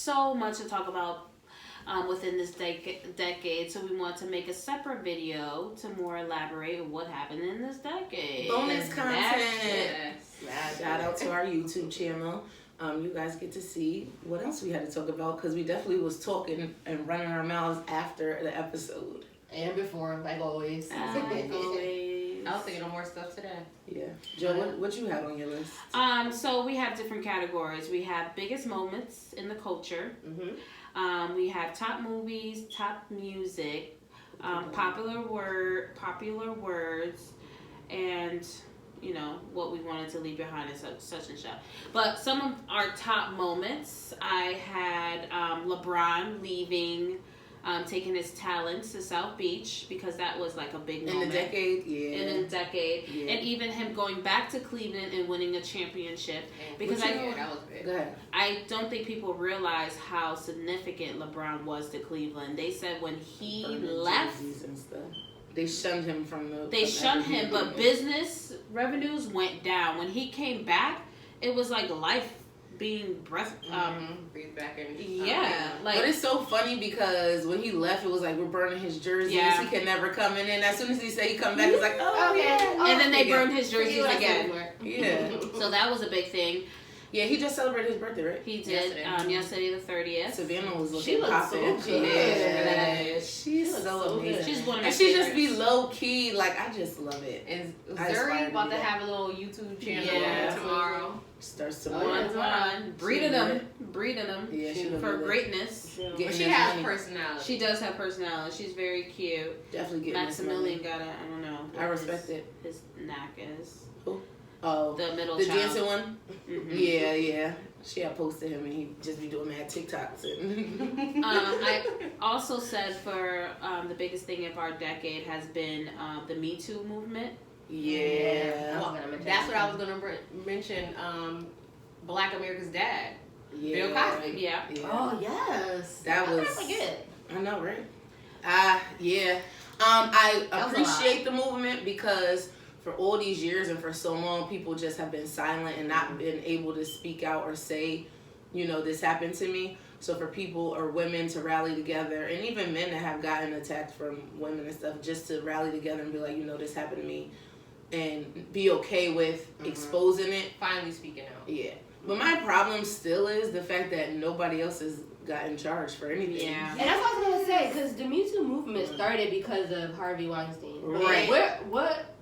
so much to talk about within this decade, so we want to make a separate video to more elaborate on what happened in this decade. Bonus content. Yes. Shout out to our YouTube channel. You guys get to see what else we had to talk about, because we definitely was talking and running our mouths after the episode. And before, like always. Always. I was thinking of more stuff today. Yeah. Joe, what you have on your list? So we have different categories. We have biggest moments in the culture. Mm-hmm. We have top movies, top music, popular words, and you know what we wanted to leave behind in such and such. But some of our top moments, I had LeBron leaving. Taking his talents to South Beach, because that was like a big moment. In the decade, yeah. In the decade. Yeah. And even him going back to Cleveland and winning a championship. Because that was big. Go ahead. I don't think people realize how significant LeBron was to Cleveland. They said when he left, and stuff. They shunned him from the... They shunned him, but business revenues went down. When he came back, it was like life being breathe back in. Like, but it's so funny because when he left, it was like we're burning his jerseys. Yeah. He can never come in. And as soon as he said he come back, it's like, oh okay. yeah. And then they burned his jerseys again. Yeah. So that was a big thing. Yeah, he just celebrated his birthday, right? He did. Yesterday the 30th. Savannah was looking She looked so good. She did. She's so amazing. She's one of my And she favorites. just be low key. Like, I just love it. And Zuri about to have a little YouTube channel tomorrow. Starts to breeding them Yeah, for greatness. But she has personality. She does have personality. She's very cute. Definitely getting Maximilian got I don't know. I respect it. His knack is. Who? Oh, the middle the child. dancing one. Mm-hmm. Yeah. She had posted him and he just be doing mad TikToks. And I also said for the biggest thing of our decade has been the Me Too movement. Yeah. That's what I was gonna mention. Black America's Dad. Yeah. Bill Cosby. Yeah. Oh yes. That was. I know, right? Yeah. I appreciate the movement because for all these years and for so long, people just have been silent and not been able to speak out or say, you know, this happened to me. So for people or women to rally together, and even men that have gotten attacked from women and stuff, just to rally together and be like, you know, this happened to me, and be okay with exposing it. Finally speaking out. Yeah. But my problem still is the fact that nobody else has gotten charged for anything. Yeah. And that's what I was going to say, because the Me Too movement started because of Harvey Weinstein. Right.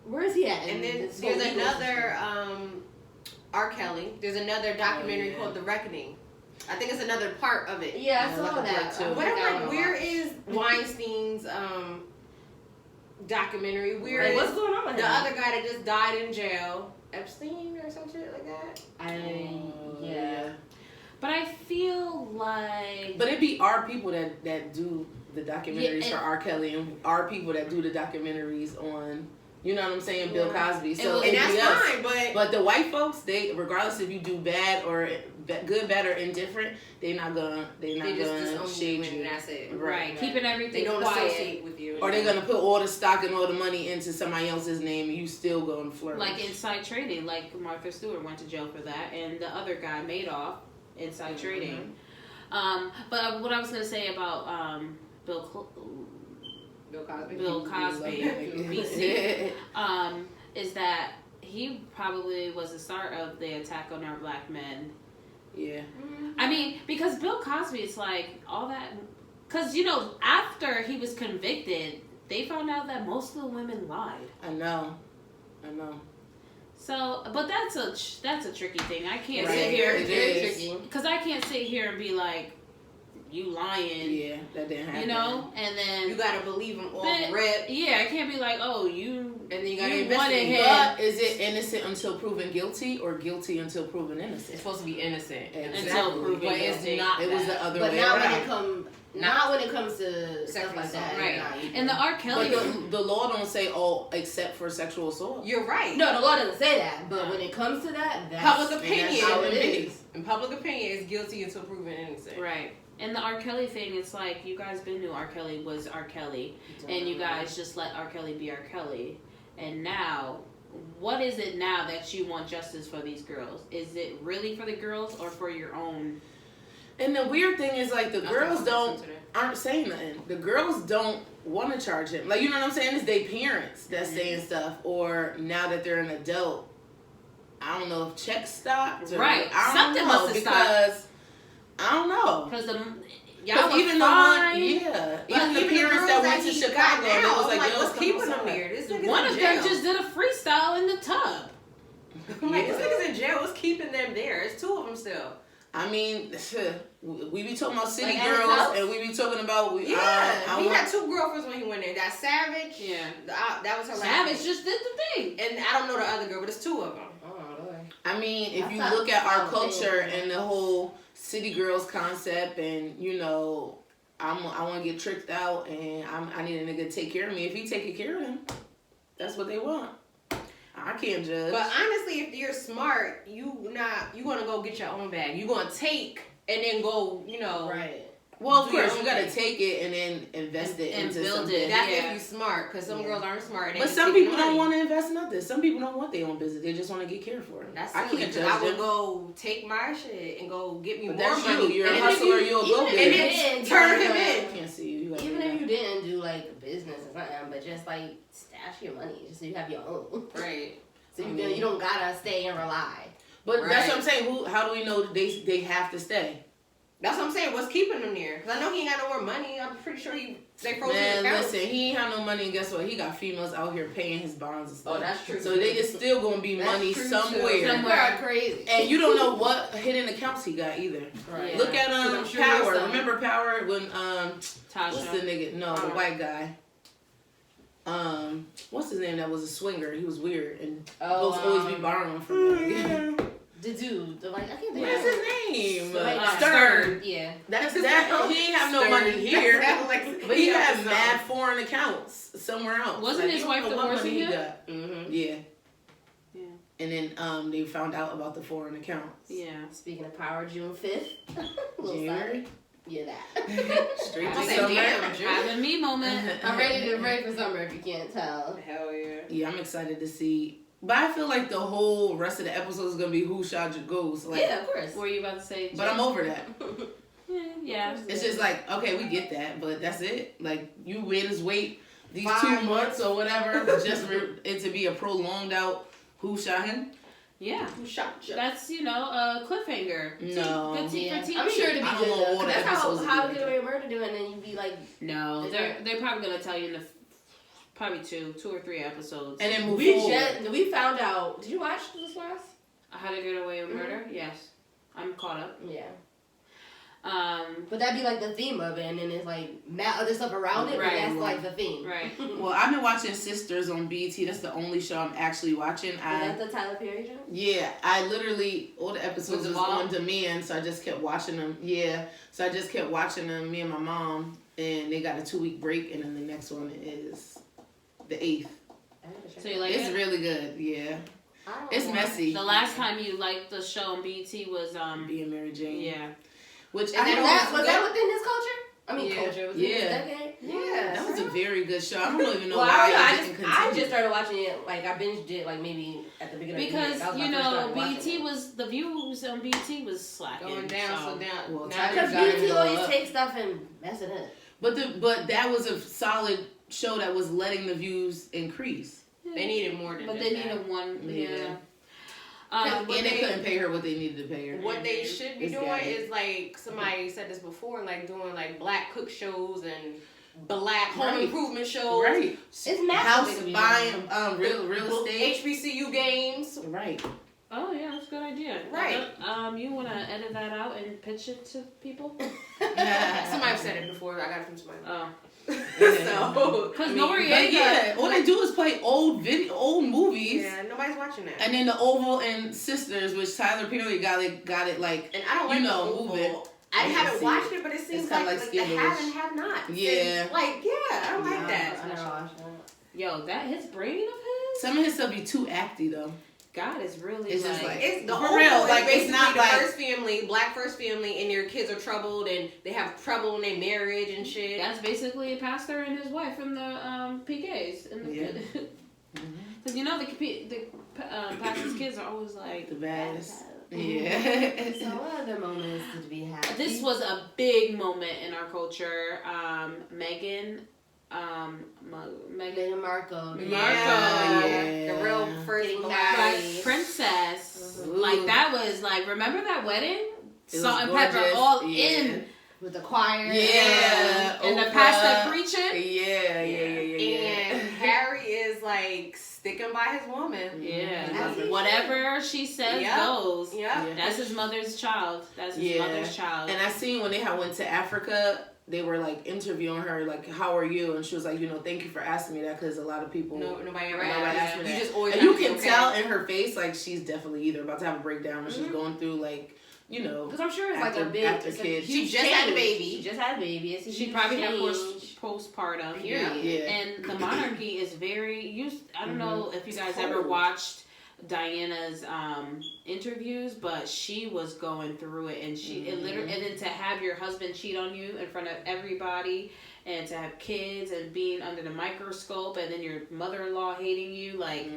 Where is he at? And then there's another R. Kelly. There's another documentary called The Reckoning. I think it's another part of it. Yeah, I saw that. But I'm like, where is Weinstein's documentary? Where is what's going on with the him? other guy that just died in jail? Epstein or some shit like that? Yeah. But I feel like... But it'd be our people that do the documentaries for R. Kelly and our people that do the documentaries on... You know what I'm saying? Bill Cosby. So and that's fine, but the white folks, they, regardless if you do bad or good, bad, or indifferent, they're not gonna shade you. And that's it. Right. Keeping everything they don't quiet. associate with you. Or they're gonna put all the stock and all the money into somebody else's name, and you still gonna flirt. Like inside trading, like Martha Stewart went to jail for that, and the other guy, Madoff, inside trading. But what I was gonna say about Bill Cosby, BC, is that he probably was the start of the attack on our black men. Yeah. I mean, because Bill Cosby is like all that, because you know after he was convicted, they found out that most of the women lied. I know. So, but that's a tricky thing. I can't sit here because I can't sit here and be like, you lying. Yeah, that didn't happen. You know, and then you gotta believe him off rip. Yeah, I can't be like, oh, you. And then you gotta investigate him. But is it innocent until proven guilty, or guilty until proven innocent? It's supposed to be innocent until proven guilty. It's not. It was the other but way not around. Not when it comes to stuff like that. Right. And the R. Kelly. But the law don't say except for sexual assault. You're right. No, the law doesn't say that. But when it comes to that, that's public opinion. How it is. And public opinion is guilty until proven innocent. Right. And the R. Kelly thing, it's like, you guys been knew R. Kelly was R. Kelly. And you guys just let R. Kelly be R. Kelly. And now, what is it now that you want justice for these girls? Is it really for the girls or for your own And the weird thing is, like, the girls aren't saying nothing. The girls don't want to charge him. Like, you know what I'm saying? It's their parents that's saying stuff. Or now that they're an adult, I don't know if checks stopped. Or, Right. I don't Something know, must have because I don't know. Because Y'all even the one, even the parents that went to Chicago, it was like, what's keeping them here? One of them just did a freestyle in the tub. I'm like, this nigga's in jail. What's keeping them there? It's two of them still. I mean, we be talking about city girls, and we be talking about he had two girlfriends when he went there. That Savage, that was her. Savage just did the thing, and I don't know the other girl, but it's two of them. I mean, if you look at our culture and the whole city girls concept, and you know, I want to get tricked out, and I need a nigga to take care of me. If he taking care of them, that's what they want. I can't judge. But honestly, if you're smart, you gonna go get your own bag. You gonna take and then go, you know. Right. Well, of course, you gotta take it and then invest it and into build something. it. That's if you smart, because some girls aren't smart. But some people don't want to invest in nothing. Some people don't want their own business. They just want to get cared for. That's I can't judge I would them. go take my shit and go get me But more that's money. You're a hustler. You'll go get and it. then turn him in. I can't see you. Even if you didn't do like a business or something, but just like stash your money just so you have your own. Right. So you don't gotta stay and rely. But that's what I'm saying. How do we know that they have to stay? That's what I'm saying. What's keeping him there? Because I know he ain't got no more money. I'm pretty sure they froze his account. Listen, he ain't have no money, and guess what? He got females out here paying his bonds and stuff. Oh, that's true. So it's still gonna be money somewhere. Somewhere crazy. And you don't know what hidden accounts he got either. Right. Look at Power. Remember Power when Tasha. what's the nigga? No, the white guy. What's his name? That was a swinger. He was weird and always be borrowing from him. The dude, I can't think. What's his name? Stern. Yeah. That's that. He ain't have no money here, but he had mad foreign accounts somewhere else. Wasn't his wife divorcing him? Mm-hmm. Yeah. And then they found out about the foreign accounts. Yeah. Speaking of Power, June 5th. January. Yeah, that. Straight to I summer. Having me moment. I'm ready for summer if you can't tell. Hell yeah. Yeah, I'm excited to see. But I feel like the whole rest of the episode is gonna be who shot your ghost. Like, yeah, of course. What were you about to say? But I'm over that. Yeah. It's just like, okay, we get that, but that's it. Like, you wait these 5 2 months or whatever, just for it to be a prolonged out who shot him. Yeah. Who shot you? That's, a cliffhanger. No. Good Yeah. for TV. I'm sure to be I don't good want though. all the That's episodes how to to be get like away with murder doing, and then you'd be like, No, they're probably gonna tell you in the probably 2 or 3 episodes. And then move forward. we found out. Did you watch this last? How to Get Away with Murder? Yes, I'm caught up. Yeah. But that'd be like the theme of it, and then it's like other stuff around it, Right. but that's like the theme. Right. Well, I've been watching Sisters on BET. That's the only show I'm actually watching. Is that the Tyler Perry show? Yeah, I literally, all the episodes With was the mom? on demand, so I just kept watching them. Yeah, so I just kept watching them, me and my mom, and they got a 2-week break, and then the next one is the 8th. So you like It's it? really good, yeah. It's messy. The last time you liked the show on BET was Being Mary Jane. yeah. Which Was that within his culture? I mean, Yeah. culture. Was it his Yeah. decade? Yeah. That was a very good show. I don't even know Well, why I it don't didn't know. I continue. just started watching it. Like I binged it. Like maybe at the beginning. Because of the year. That was my first time watching BET it. was the views on BET was slacking. Going down, so down. Well, Now Tyler they Because got it BET go always up. takes stuff and mess it up. But that was a solid show that was letting the views increase. They needed more than But just they that. needed one. Yeah. Yeah. And they couldn't pay her what they needed to pay her. What they should be It's doing got it. is like somebody said this before, like doing like black cook shows and black home Right. improvement shows, Right. It's House massive. buying real estate. HBCU games. Right. Oh yeah, that's a good idea. Right. You wanna edit that out and pitch it to people? Somebody said it before. I got it from somebody. Oh. So, Because But Noriega. yeah, all they do is play old movies. yeah, nobody's watching that. And then the Oval and Sisters, which Tyler Perry got it like, And I don't like you know, the Oval. moving. I I haven't see watched it. it, but it seems It's like, kinda like the have scandalous. and have not. Yeah. Like, yeah, I don't like Nah, that. I never watched that. Yo, that his brain of his. Some of his stuff be too acty though. God is really. It's just like- It's the For whole real, real, like, it's basically not the like- first family, black first family, and their kids are troubled, and they have trouble in their marriage and shit. That's basically a pastor and his wife from the PKs. Yeah. Because the pastor's kids are always like The baddest. Yeah. So what other moments did we have? This was a big moment in our culture. Meghan Markle. The real first black princess. Ooh. Like that was like, remember that wedding? It Salt was and pepper gorgeous. all Yeah. in. With the choir. Yeah. And the Oprah. pastor preaching. Yeah. And Harry is like sticking by his woman. Yeah. That's Whatever she says goes. Yeah. That's his mother's child. That's his mother's child. And I seen when they had went to Africa, they were like interviewing her, like, how are you? And she was like, thank you for asking me that, because a lot of people, Nobody ever asked asked me You that. just always And you have to can be okay. tell in her face, like, she's definitely either about to have a breakdown or she's going through, like, Because I'm sure it's after, like a big after kids. She just had a baby. She just had a baby. It's a She huge probably had change. postpartum. Period. Yeah. And the monarchy is very I don't know if you guys It's ever cold. watched Diana's interviews, but she was going through it, and it literally, and then to have your husband cheat on you in front of everybody, and to have kids and being under the microscope, and then your mother-in-law hating you, like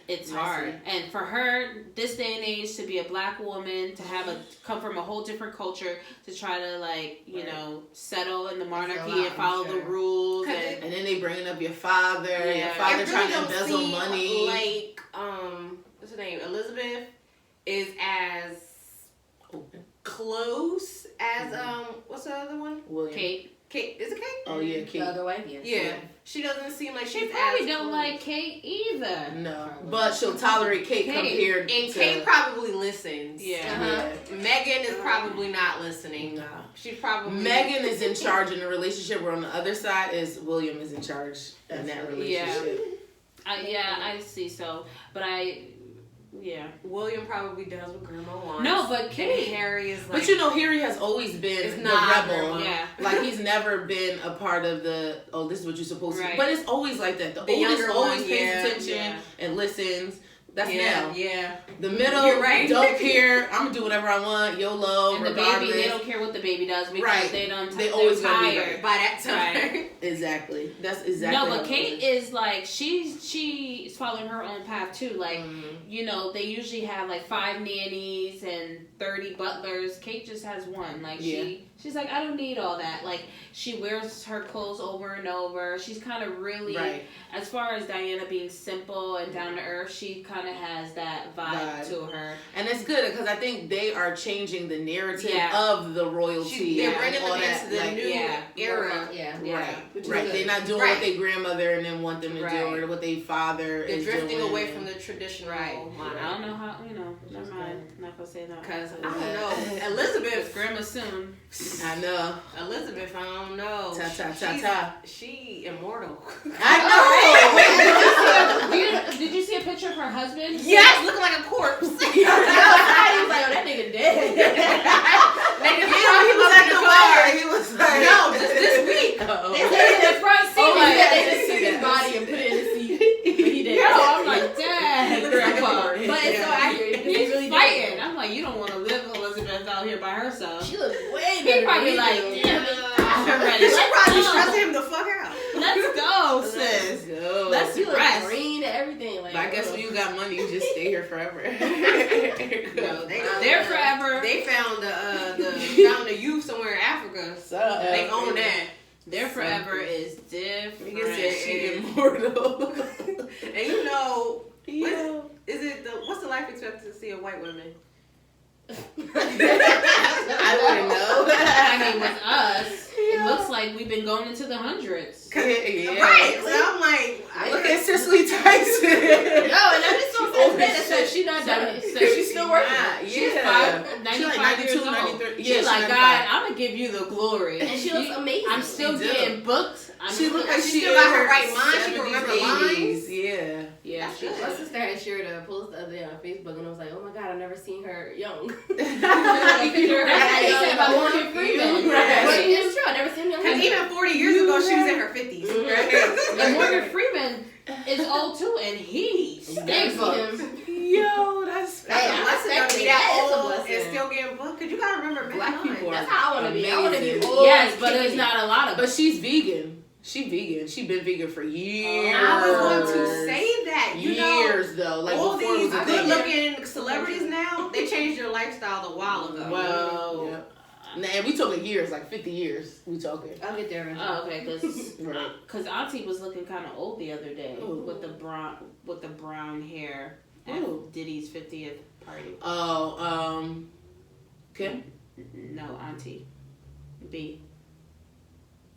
it's Messy. hard. And for her, this day and age, to be a black woman, to have come from a whole different culture, to try to settle in the monarchy and follow the rules, and And then they bringing up your father, Yeah. your father It really trying to don't embezzle seem money. Like what's her name? Elizabeth is as close as what's the other one? William. Kate. Kate, is it Kate? Oh yeah, The Kate. other way, yes. Yeah. She doesn't seem like She she's probably as don't close. like Kate either. No, but she'll tolerate Kate compared And to Kate probably listens. Yeah. Megan is probably not listening. No. She's probably Megan is in charge in the relationship, where on the other side is William is in charge in that relationship. I see so. But William probably does what Grandma wants. No, but Kate. And Harry is like. But Harry has always been It's the not rebel. Grandma. Yeah. Like he's never been a part of the this is what you're supposed to do. Right. But it's always like that. The oldest younger always one, pays yeah, attention and listens. That's now. Yeah. The middle, You're right. don't care. I'm gonna do whatever I want. YOLO. And the regardless. baby, they don't care what the baby does because Right. they always they're gonna be tired. right. By that time. Right. Exactly. That's exactly. No, how but it Kate is like she's following her own path too. Like they usually have like 5 nannies and 30 butlers. Kate just has one. Like she's like, I don't need all that. Like she wears her clothes over and over. She's kind of really as far as Diana being simple and down to earth. She kind of has that vibe to her, and it's good because I think they are changing the narrative Yeah. of the royalty. They're and bringing all them that, into the like, new era. Right. Which is Right. good. They're not doing Right. what their grandmother and then want them to Right. do, or what their father They're is drifting doing. away from the traditional model. I don't know how. Never mind. I'm not gonna say that. Because I don't know. Elizabeth. Grandma soon. I know. Elizabeth, I don't know. She immortal. I Did you see a picture of her husband? Yes, looking like a corpse. He was like, oh, that nigga dead. He was at the bar. He was like, No, just this week. They said in the front seat. Oh, They yeah. said they just took his body and put it in the seat. But he did. Yo, I'm like, dad, He looks like a grandpa. corpse. But it's so accurate. He He's really fighting. did. I'm like, you don't want to live Elizabeth out here by herself. She looks way He better. probably than like, he did. damn it, I'm ready. She probably Let's stressed go. him the fuck out. Let's go, sis. go. Let's She looks rest. green and everything. Like, But I guess when you got money, you just stay here forever. No, They're forever. They found the youth somewhere in Africa. So, They own that. Their forever is different. You can say she immortal. And you know, Yeah. what's the life expectancy of white women? I wouldn't know. I mean, with us, it looks like we've been going into the hundreds. Yeah. Right. So I'm like, Look at Cicely Tyson. No, and I just don't say that. So she's not done it. So she's still working. She's Yeah. 95 She's like years 92, old. 93. She's Yeah, like, she's God, 95. I'm going to give you the glory. And she looks amazing. I'm still She do. getting booked. She looked like she she still in got her her right mind. She can 70s, remember 80s. lines. Yeah. Yeah, she My sister had shared a post the other day on Facebook, and I was like, "Oh my god, I've never seen her young." That's what they said about Morgan Freeman. Right. But it's true. I never seen him. Because even 40 years ago, she was in her 50s. And Morgan Freeman is old too, and he stinks. Yo, that's That's a blessing to be that That is a old blessing. and still getting booked. Because you got to remember, Black people That's how I want to be. I want to be Amazing. old. Yes, but and there's not a lot of But she's vegan. She been vegan for years. I was going to say that. You know, years though, like all before it these was a I think- good-looking celebrities now, they changed their lifestyle a while ago. Well, and we talking years, like 50 years. We talking. I'll get there. Oh, okay, Right. because Auntie was looking kind of old the other day Ooh. with the brown hair at Ooh. Diddy's 50th party. Oh, Kim. No, Auntie B.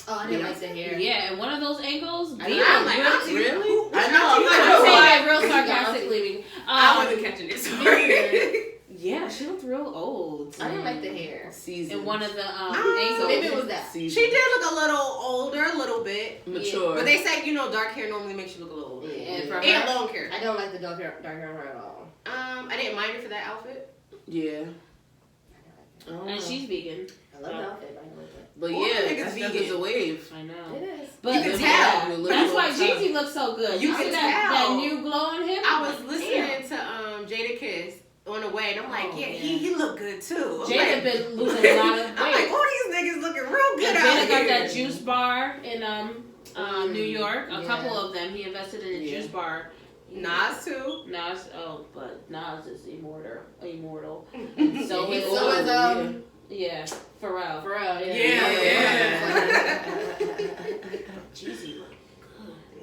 Oh, I didn't like the hair. Yeah, and one of those angles. B. I'm like, Auntie, Really? who- I know. I'm I saying it real sarcastically. I wasn't catching it. Sorry. Yeah, she looked real old. I didn't like the hair. Season. In one of the Ah, angles. Maybe it was that. She did look a little older, a little bit. Mature. But they say, dark hair normally makes you look a little older. Yeah. And for And her, long hair. I don't like the dark hair at all. I didn't mind her for that outfit. Yeah. and she's vegan. I love the outfit, but I don't like it. But All the yeah, niggas that stuff vegan. is a wave. I know. It is. But You can Live tell. long, live that's why long. Jeezy looks so good. You You can see that tell. new glow on him? I was listening to Jada Kiss on the way, and I'm like, Oh, yeah, yeah. he looked good too. I'm Jada like, been losing a lot of weight. I'm like, all these niggas looking real good And out Jada got here. that juice bar in New York. A Yeah. couple of them. He invested in a juice bar. Nas too. Nas, but Nas is immortal. So So is is Yeah, Pharrell. for real, Yeah. Jeezy look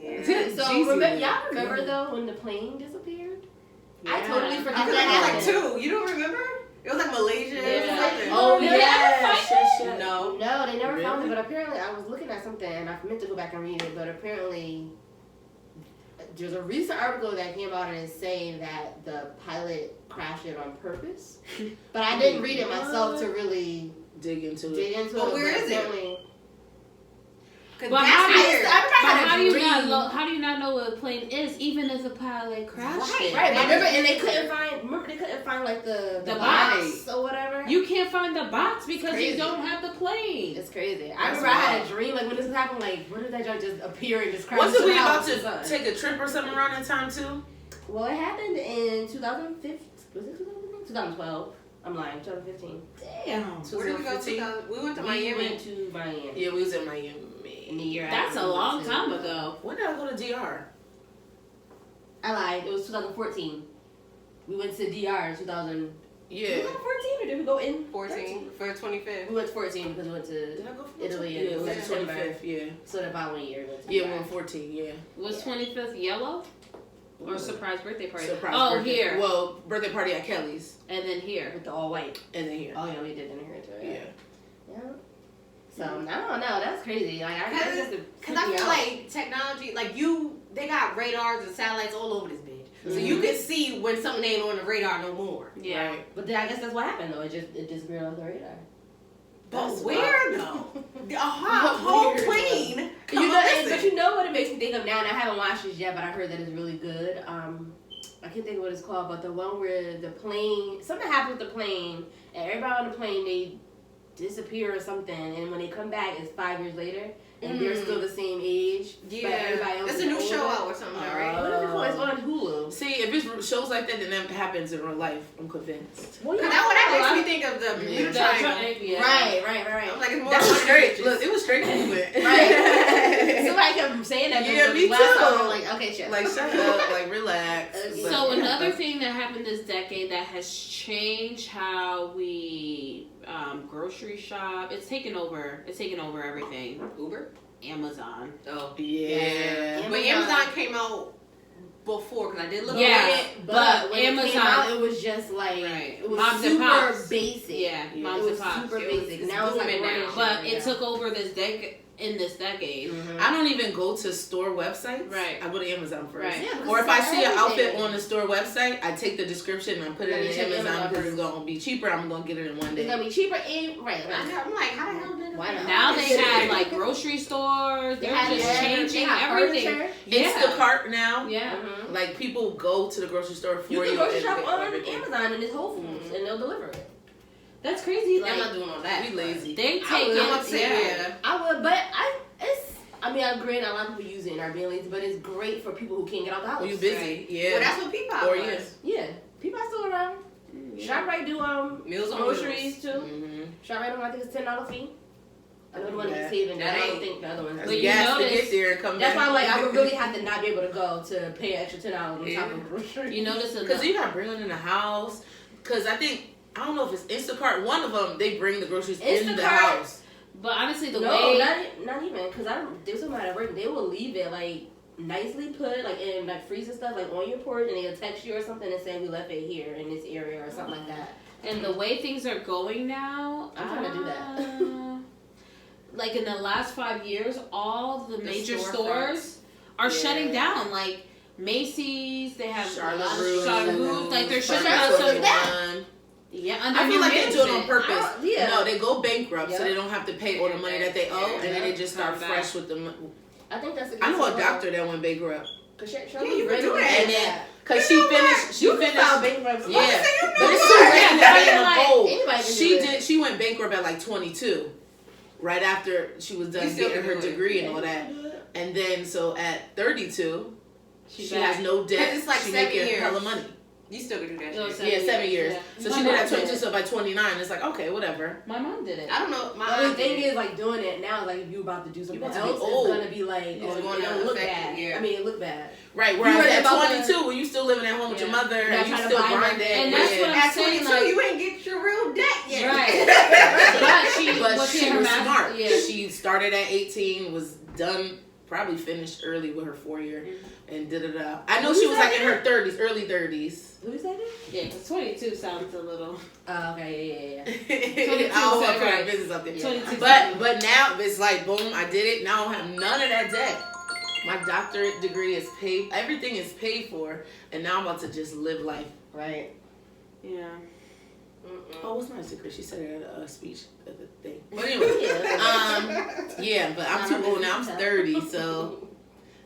Yeah. So Jeezy remember, was y'all remember good. though when the plane disappeared? Yeah. I totally I forgot think that it was happened. like 2. You don't remember? It was like Malaysia or Yeah. something. Oh, Did yeah. they ever find it? No. No, they never found it, Really? but apparently I was looking at something and I meant to go back and read it, but apparently there's a recent article that came out and it's saying that the pilot crashed it on purpose. But I didn't read it myself to really dig into it. dig into But it. where is it? apparently- Cause But that's how do you- weird. How do you not dream. know? How do you not know what a plane is, even if the pilot crashed it? Right, but remember, and they couldn't find like the The box or whatever. You can't find the box because you crazy. don't have the plane. It's crazy. I That's remember I had wild. a dream like when this happened. Like, where did that junk just appear and just crash? Wasn't we into the about house or to something? take a trip or something around that time too? Well, it happened in 2015. Was it 2015? 2012. I'm lying. 2015. Damn. Where did we go? 2015? We went to We Miami. went to Miami. Yeah, we was in Miami. In the year That's after a we long went to- time ago. When did I go to DR? I lied. It was 2014. We went to DR in 2000. Yeah. Did we go to 14 or did we go in 14 for 25th. We went to 14 because we went to Did I go for Italy Yeah, in it was the September. 25th. Yeah. So the following year. We went to Yeah, DR. we went 14. Yeah. Was 25th yellow or surprise birthday party? Surprise Oh, birthday. here Well, birthday party at Kelly's, and then here. with the all white. and then here. Oh yeah, we did in here too. Yeah. Yeah. So I don't know. That's crazy. Like I Cause, just Cause I feel like technology, like they got radars and satellites all over this bitch. So Mhm. you can see when something ain't on the radar no more. Yeah. Right. But then I guess that's what happened though. It disappeared off the radar. But That's where though? A whole Weird. plane. You know, but you know what it makes me think of now, and I haven't watched it yet, but I heard that it's really good. I can't think of what it's called, but the one where the plane, something happened with the plane, and everybody on the plane, they disappear or something, and when they come back, it's 5 years later, and they're still the same age. But everybody else It's is a new older. show out or something, right? What is it called? It's on Hulu. See, if it's shows like that, then that happens in real life. I'm convinced. Well, Cause that makes me think of the Bermuda Yeah. Triangle. Yeah. Right. I'm like, it's more That was like straight. bitches. Look, it was straight movement. Right. Somebody kept saying that. Yeah, me last too. time, I'm like, okay, shut Like, shut up. Like, relax. Okay. But- So another thing that happened this decade that has changed how we grocery shop. It's taken over everything. Uber. Amazon. Oh. Yeah. But Amazon came out before, because I did look Yeah. at it. But when Amazon- it came out, it was just like Right. it was Moms and super pops. basic. Yeah, Yeah. moms It and was pops. super It was- basic. it's Now it's like booming now. running But shit, it yeah. took over this decade. In this decade, I don't even go to store websites. Right. I go to Amazon first. Right. Yeah, because Or if it's I got see an outfit everything. on the store website, I take the description and I put it Yeah, in yeah, Amazon Amazon because it's going to be cheaper. I'm going to get it in one It's day. gonna be cheaper and right. I'm like, how the hell did Why not? now they have like grocery stores. They're just changing everything. It's the cart now. Yeah. Mm-hmm. Like people go to the grocery store for You you. can grocery and shop pick on everything. Amazon and it's Whole Foods and they'll deliver it. That's crazy. I'm not Like doing all that. We lazy. they I take would, I'm it. gonna say, yeah. I would, but I mean, I'm great. A lot of people use it and are being lazy, but it's great for people who can't get out the house. Oh, you busy? Yeah. Well, that's what Peapod Or was. Yeah, people are still around. ShopRite do Meals on groceries Wheels. too. Mm-hmm. ShopRite, I think it's $10 fee. I know the one that's saving. I don't think the other one's. That's But you gas to notice- get there and come That's back. why I'm like, I would really have to not be able to go to pay extra $10 on top of groceries. You notice Because you got to bring them in the house. Because I don't know if it's Instacart. One of them, they bring the groceries in the Instacart? house. But honestly, the no, way not even, because there was somebody at work, they will leave it like nicely put like in like freezer stuff like on your porch, and they'll text you or something and say we left it here in this area or something like that. and the way things are going now, I'm trying to do that. Like in the last 5 years, all the major storefronts. stores are shutting down. Like Macy's, they have Charlotte Russe. Charlotte Russe, like they're shutting That's down. what So they done. yeah, under I feel new like they do it on management. purpose. Yeah. No, they go bankrupt so Yeah. they don't have to pay all the money that they owe, and then they just start Come back. fresh with the. I think that's a I know a doctor that went bankrupt. Yeah, you can do And that. then, cause she finished, You can file bankruptcy. Yeah, you but know it's too that. late to pay Like, them whole. anybody can She do it. did. She went bankrupt at like 22, right after she was done You still getting can her do it. degree and all that. And then, so at 32, she back. has no debt. It's like she 7 making years. hella money. You still can do that No, shit. so- Yeah, 7 years. Yeah. So My she did mom at 22. did it. So by 29, it's like okay, whatever. My mom did it. I don't know. The My only aunt thing did. is, like, doing it now, like, if you're about to do something about else, to it's be old. gonna be like, It's oh, going it'll to look affect bad. you, yeah. I mean, it look bad. Right. You Whereas heard at about 22, when you still living at home with your Yeah. mother Not and you trying to still buy grinding, nothing. And that's yeah. what I'm At saying, 22, like- you ain't get your real debt yet. Right. But But she she her was master- smart. yeah. She started at 18, was done, probably finished early with her 4-year, and did it out. I know Who's she was that like in again? her 30s, early 30s. Who's that? Yeah, 'cause 22 sounds a little. Oh, okay, yeah. I don't want to put her right. business up there. 22 But now it's like boom, I did it. Now I don't have none of that debt. My doctorate degree is paid. Everything is paid for, and now I'm about to just live life. Right. Yeah. Oh, what's my secret? She said it at a speech at the thing. But anyway, yeah, but I'm too old now. I'm 30, so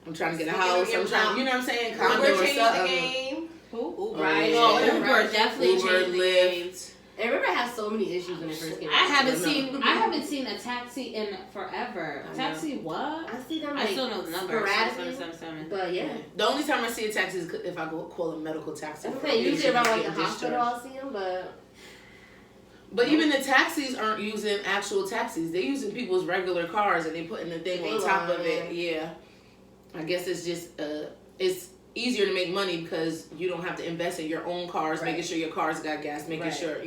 I'm trying to get a house. I'm trying, you know what I'm saying? Condo Uber or changed the something. game. Who? Right. Oh, Yeah. Uber definitely Uber, changed the Lyft. game. And remember, it had so many issues when it first came out. I haven't No. seen a taxi in forever. I know. Taxi what? I see them I like still know the number. sporadically, 777. but yeah. The only time I see a taxi is if I go call a medical taxi. I'm for saying usually patient around like the getting hospital discharged. I'll see them, but But even the taxis aren't using actual taxis. They're using people's regular cars and they putting the thing on top of it. Yeah. I guess it's just it's easier to make money because you don't have to invest in your own cars, Right. making sure your cars got gas, making Right. sure,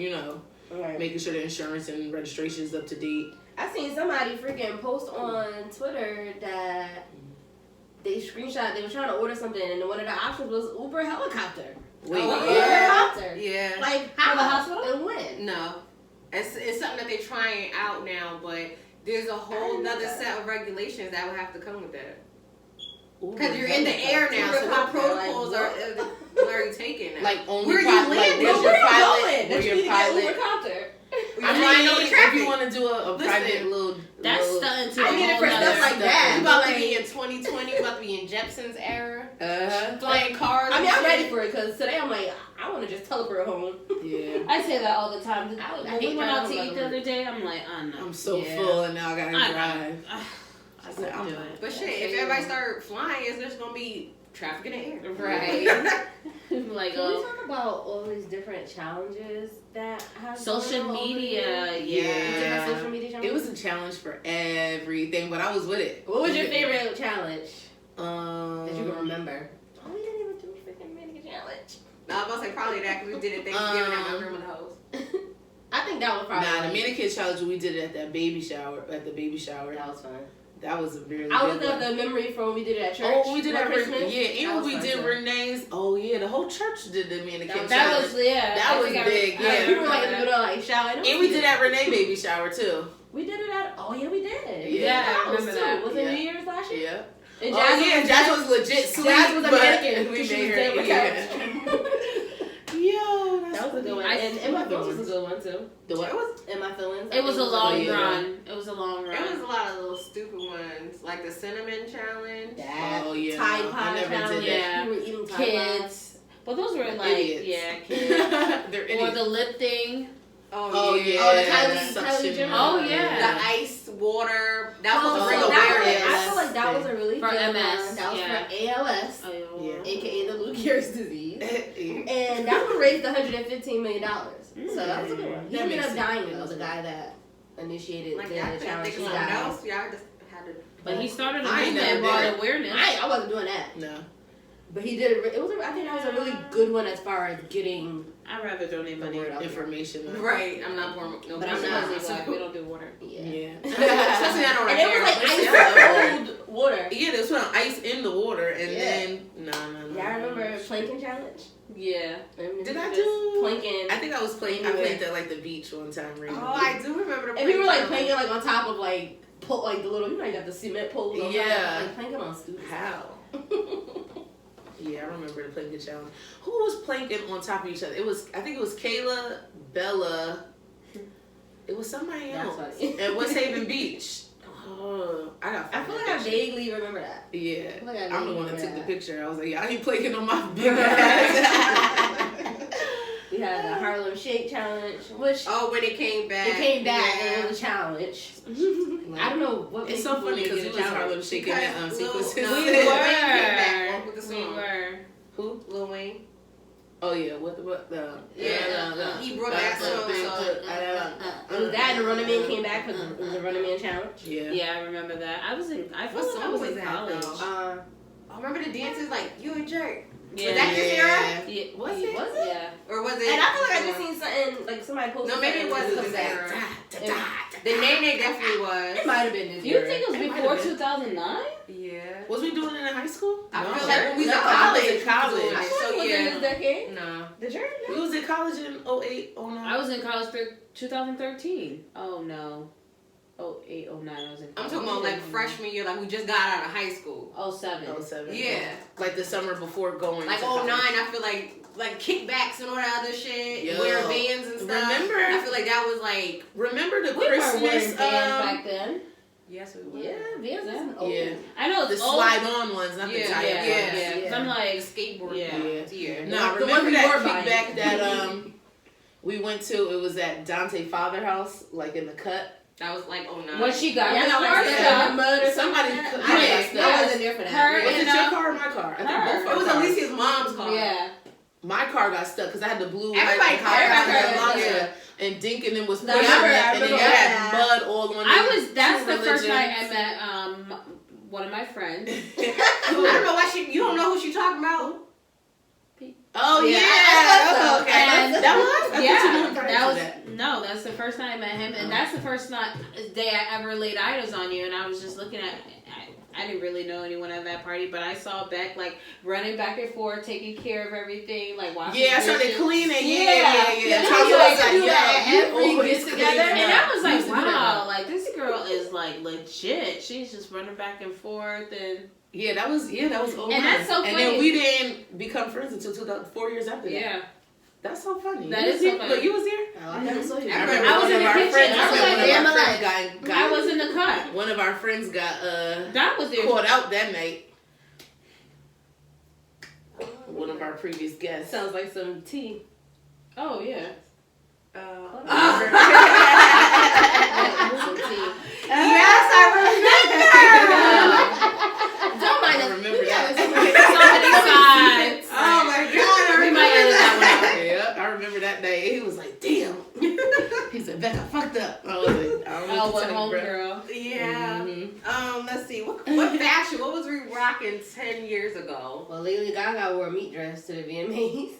making sure the insurance and registration is up to date. I seen somebody freaking post on Twitter that they screenshot. They were trying to order something, and one of the options was Uber helicopter. Wait, Oh, Uber yeah. helicopter. Yeah. Like how? For the hospital? And when? No. It's something that they're trying out now, but there's a whole didn't know nother that. set of regulations that would have to come with that. Uber Because you're in the air now, so what Helicopter, protocols like, are you taking now? Like only Where you like landing? where's No, your where you pilot? going? Where's your pilot? Ubercopter. I flying mean, over if traffic. you want to do a Listen, private little, That's little, starting to I need it for nother stuff like that. We about But, to be like, in 2020. We about to be in Jepson's era. uh-huh. Flying cars. I mean, and I'm shit. ready for it because today I'm like, I want to just teleport home. Yeah. I say that all the time. I When hate we went out to driving eat the alone. other day, I'm like, oh no. I'm so Yeah. full and now I gotta I drive. I said, I'm do fine. it. But shit, if everybody start flying, it's just gonna be traffic in the air. Right. Like, Can we oh, talk about all these different challenges that have social going on over media. there? Yeah. Different social media challenges. It was a challenge for everything, but I was with it. What was your favorite challenge Um, that you can remember? Oh, we didn't even do freaking mannequin challenge. No, I was gonna say probably that because we did it Thanksgiving at my grandma's house. I think that was probably. Nah, the mannequin challenge we did it at that baby shower. At the baby shower, That was fun. that was a really. I good looked up one. the memory from when we did it at church. Oh, we did for that. Christmas. Yeah, That and was we fun, did too. Renee's. Oh yeah, the whole church did the mannequin That challenge. That was, yeah. That I was think I big, re- yeah. I We were like in the remember middle of like showering. And we did that Renee baby shower too. We did it at. Oh yeah, we did. Yeah, I that was remember too. that. Was it Yeah. New Year's last year? Yeah. And Oh yeah, Jazz was legit sleep. Jazz was a but mannequin. We She made was her. dead with Yeah. Yo, that's That was a good one. I- And In My Feelings was a good one too. The what? It was In My Feelings. It was a good long Oh, yeah. run. It was a long run. It was a lot of little stupid ones, like the cinnamon challenge. That Oh yeah, Tide I Pod never challenge. did that. Yeah. We were eating Tide Pods. Kids. But those were like, Idiots. yeah, kids. They're Or idiots. the lip thing. Oh yeah. Oh, the Kylie Suction. Jenner. Oh, yeah. The ice water. That was supposed to bring Oh, that awareness. was, I feel like that was a really For good MS, one. That was yeah. for ALS, Oh, Yeah. aka the Lou Gehrig's disease. Yeah. And that one raised $115 million. So that was a good one. He That ended makes up sense. dying That though, was the guy that initiated Like the that. I couldn't challenge. think of He something died. else. Yeah, I just had to. But he started a I ain't movement and never brought did it. awareness. I wasn't doing that. No. But he did it. It was. I think that was a really good one as far as getting I'd rather donate the money. word out there. Information. Right. I'm not born. No, But I'm not. Black. We don't do water. Yeah. Yeah. Especially not on And right it was like there. ice cold water. Yeah, they was putting ice in the water, and Yeah. then no. Yeah, I remember planking challenge. Yeah. Did I Just do planking? I think I was playing. I played at like the beach one time. Right? Oh, I do remember the. And we were like plank planking like on top of like like the little, you know, you got the cement poles. On Yeah. top, like planking on students. How? Yeah, I remember the planking challenge. Who was planking on top of each other? I think it was Kayla, Bella. It was somebody That's else. funny. At West Haven Beach. Oh, I feel like I vaguely remember that. Yeah, feel like I I'm the one that remember took the that. picture. I was like, yeah, I ain't planking on my big ass. We had the Harlem Shake challenge, which Oh, when it came back. it came back Yeah. and it was a challenge. I don't know what It's makes so people funny because get you a was challenge. Harlem shaking that Because sequences. Lil- We Lil were. Wayne came back with the We song. were. Who? Lil Wayne. Oh yeah, what the Yeah. He brought back some. It was that and the Running Man came back for the Running Man challenge. Yeah. Yeah, I remember that. I was in. I What feel like I song was was in that, college. though? Oh, remember the dances like you a jerk, Yeah. that this era? Yeah. Was it? Was it? Yeah. or was it? And I feel like I just seen something like somebody posted. No, maybe it something wasn't that this was era. The Nene definitely was. It might have been this You year. think it was It might before have been. 2009? Yeah. Was we doing it in high school? I No. feel like when we was No, in I college. was in college. we was doing I it, feel like So it was in yeah. this decade. No. Did you? We was in college in 08, 09. I was in college 2013. Oh no. 08, 09. I was in I'm college. talking about like freshman year, like we just got out of high school. 07. 07. Yeah. Like the summer before going. Like to 09, college. I feel like kickbacks and all that other shit, Yo. wearing bands and stuff. Remember? I feel like that was like, Remember the We weren't Christmas? wearing bands back then. yes, we were. Yeah, Vans Yeah. is old. Yeah. I know The it's old. slide on ones, not the Yeah, tie Yeah, up yeah, ones. yeah. 'Cause I'm The like, skateboard. Yeah. Yeah. No, The remember one we that were buying. kickback that we went to? It was at Dante Father House, like in the cut. That was like 09. when she got Yeah, her no, car like shot. the mud or Somebody something. could- I, yeah, didn't- yeah. I wasn't there for that. Her- Was You it know? your car or my car? I think Her. both It our was cars. Alicia's mom's car. Yeah. My car got stuck because I had the blue Everybody light car got stuck, yeah. And Dink and then was I pushing remember- it, I and then you remember had that. mud all on I it. was. That's Two the first night I religions. met one of my friends. I don't know why you don't know who she talking about. Oh Yeah, yeah, I thought so. okay. And- that was. I thought you Yeah, knew prior that to was that. no. That's the first night I met him, and that's the first day I ever laid eyes on you. And I was just looking at. I didn't really know anyone at that party, but I saw Beck like running back and forth, taking care of everything, like washing Yeah, I started dishes. cleaning. Yeah. Yeah. And Tom I was was like, like, do that yo, you every always get together. cleaning And up. I was You like, used to do that. wow, like this girl is like legit. She's just running back and forth, and Yeah, that was over. And that's so And funny. then we didn't become friends until 4 years after that. yeah. That's so funny. That You is was so here- funny. Look, you was here? Oh, I never saw you. I remember I was one in of the our kitchen. friends- I was one like, of damn, our I'm friends like- got I was in the cut. one of our friends got That was there. caught out that night. One of our previous guests. Sounds like some tea. Oh yeah. Some tea. Yes, I Don't mind I us. remember that. So many sides. Oh my god, I We might edit that one out. Yeah, I remember that day. He was like, "Damn." He said, "Becca fucked up." I was like, "I don't know Oh, what what to tell you, bro." homegirl. Yeah. Mhm. Let's see. What fashion? What was we rocking 10 years ago? Well, Lady Gaga wore a meat dress to the VMAs.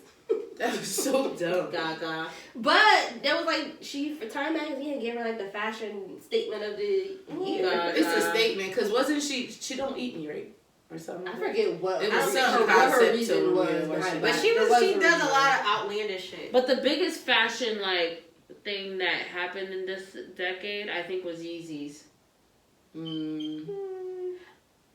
That was so dumb. Gaga. But that was like, for Time Magazine gave her like the fashion statement of the year. God. It's a statement because wasn't she don't eat me, right? Or something. I forget what, It I was don't some know what her concept reason to was it, yeah, behind it. But she There was she a does reason. a lot of outlandish shit. But the biggest fashion like thing that happened in this decade, I think, was Yeezys. Mm.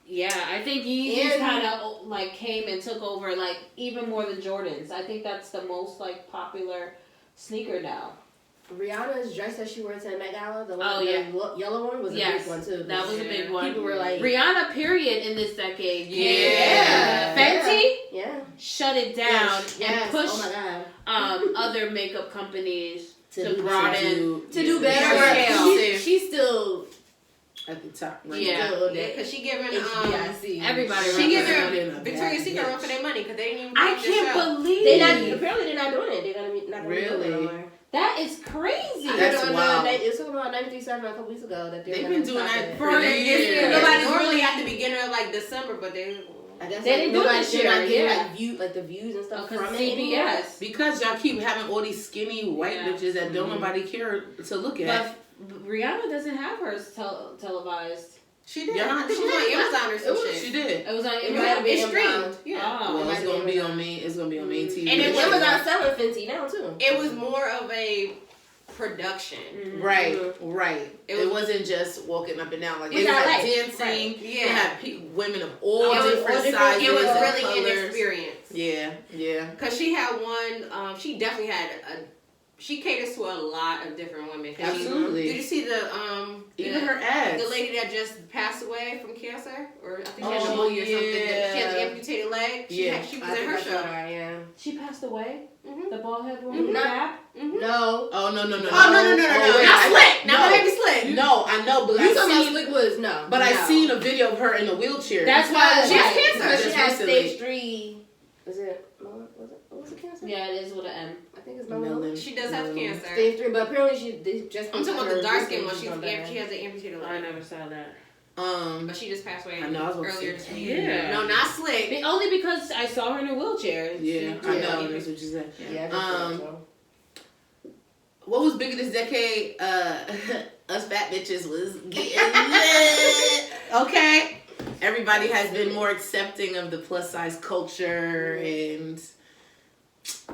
Yeah, I think Yeezys And- kind of like came and took over, like even more than Jordans. I think that's the most like popular sneaker now. Rihanna's dress that she wore to the Met Gala, the one, Oh, yeah. the yellow one, was a Yes, big one too. That was a big one. People were like, Rihanna, period, in this decade. Yeah. Fenty yeah, shut it down yes, and pushed oh my god, other makeup companies to do broaden. to do Yeah. better. Yeah. She's still At the top, right? Yeah. still Yeah, because she giving HBIC. Everybody she runs giving around. Victoria's Secret run for their money because they didn't even I finish the can't show. believe They not apparently they're not doing it. They're gonna be not gonna be doing it Really? no more. That is crazy. That's wild. It was talking about 93.7 a couple weeks ago that They've been doing that for years. Nobody's really at the beginning of like December, but I guess They didn't do it nobody this did year, not get yeah. like the views and stuff Because from it. CBS. Because y'all keep having all these skinny white Yeah. bitches that don't nobody care to look at. But Rihanna doesn't have hers televised. she did. Yeah, I think she was on Amazon or some shit. She did. It was on It Amazon. might have been It's streamed. Amazon. Yeah. Oh. Well, it it's might gonna be be Amazon. on main. It's gonna be on main TV. And it was Amazon selling Fenty now too. It was more of a production. Right, Mhm. right. It wasn't just walking up and down like Which they I had like. dancing. Right. They Yeah. had women of all It was different all different- sizes. It was and really an colors. experience. Yeah, yeah. Cause she had one. She definitely had a. She caters to a lot of different women. 'Cause Absolutely. Did you see the Even her ads. the lady that just passed away from cancer, or I think she had Oh, pneumonia or something. yeah. She had an amputated leg. She Yeah. she was in her show. Yeah. She passed away. Mhm. The bald head woman. Not- Gap? Mhm. No. Oh no. Oh no. Oh, wait, Not I- Slick. Not no. Baby Slick. No, I know, but You I talking about seen. Slick Woods? No. But no. I seen a video of her in a wheelchair. That's why She has right. cancer. Because she Just had recently. stage 3. Is it? What was it cancer? Yeah, it is with an M. I think it's melanoma. She does have cancer. Stage 3, but apparently they just. I'm talking about the dark skin one. She's on that. She has an amputated I leg. never saw that. But she just passed away I know, I was about to earlier say, this week. yeah. No, not Slick. Only because I saw her in a wheelchair. Yeah, She- I Yeah. know. That's what you said. Yeah. I just What was bigger this decade? Us fat bitches was getting lit. Okay. Everybody has been more accepting of the plus size culture, and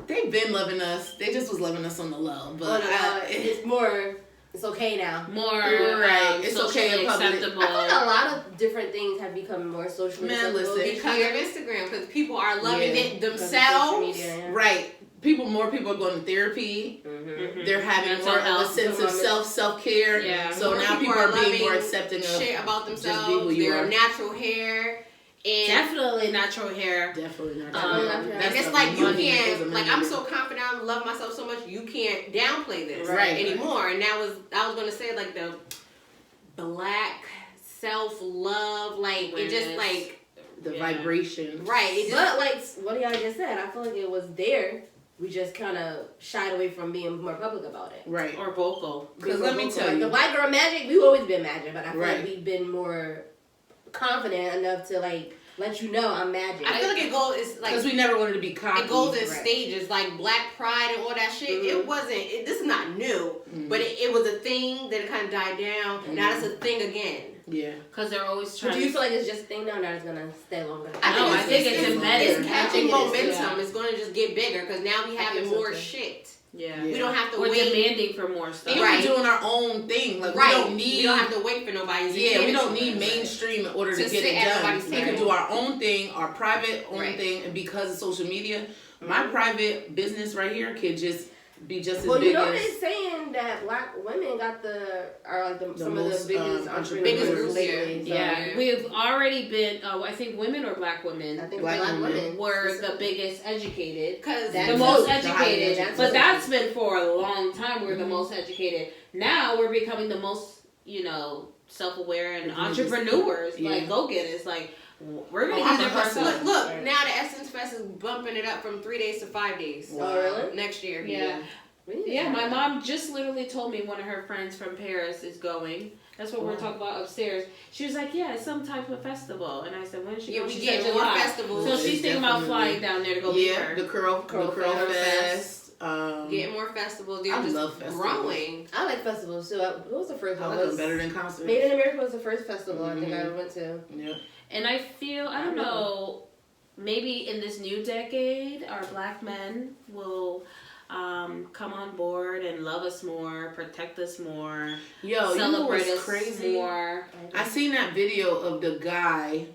they've been loving us. They just was loving us on the low, but it's more. It's okay now. More Right. It's okay socially in public. acceptable. I feel like a lot of different things have become more socially Man, acceptable listen. Because of Instagram, because people are loving Yeah. it because of social themselves. media, yeah. right. More people are going to therapy. Mhm. They're having Mental more of a health. sense of self care. Yeah. So More now people are being more accepting of shit about just be who themselves, you their are. natural hair, and Definitely natural hair. Definitely not. And and it's the like you money that goes can't, in like there. I'm so confident, I love myself so much, you can't downplay this Right. anymore. And I was gonna say like the black self love, like it just Awareness. like the Yeah. vibration. right. It just, But like what y'all just said, I feel like it was there. We just kind of shied away from being more public about it. Right. Or vocal. Because let me tell Like, you. the white girl magic, we've always been magic, but I feel Right. like we've been more confident enough to like let you know I'm magic. I feel like it goes, it's like Because we never wanted to be cocky. it goes in Right. stages, like Black Pride and all that shit. It wasn't. This is not new, but it was a thing. Then it kind of died down. Now it's a thing again. Yeah. Because they're always But trying do you to... feel like it's just a thing now, or it's gonna stay longer? No, I think it's embedded. It's catching I think it is, momentum. It's going to just get bigger because now we I having think so, more too. shit. Yeah. We don't have to We're wait. demanding for more stuff. And Right. we're doing our own thing. Like, Right. we don't need... We don't have to wait for nobody. Yeah, we don't need mainstream in order to To get sit it at done. everybody's We can table. do our own thing, our private own Right. thing, and because of social media, my private business right here could just be just as Well, big you know as... they're saying that black women are like some of most, the biggest entrepreneurs. entrepreneurs lately. So Yeah, we've already been, I think women or black I women think Black black women women were the biggest educated. Because That The too. most The highly educated. educated. But that's been for a long time. We're the most educated. Now we're becoming the most, self-aware and entrepreneurs. Yeah. Like, go-getters. Like, we're going to I'm use a it for hustler. stuff. look, Right. now the Essence Fest is bumping it up from 3 days to 5 days. Wow. Oh, really? Next year. Yeah. Really? Yeah, my mom just literally told me one of her friends from Paris is going. That's what we're talking about upstairs. She was like, yeah, it's some type of festival. And I said, when is she Yeah, going? we She get said more July. festivals. So It's she's thinking about definitely- flying down there to go meet Yeah, her. the Curl Fest. Getting more festivals. They're I just love festivals. growing. I like festivals too. What was the first I one? like them better than concerts. Made in America was the first festival I think I Mhm. went to. Yeah. And I feel, I don't know, maybe in this new decade, our black men will come on board and love us more, protect us more, Yo, you know celebrate what's us crazy? more. I seen that video of the guy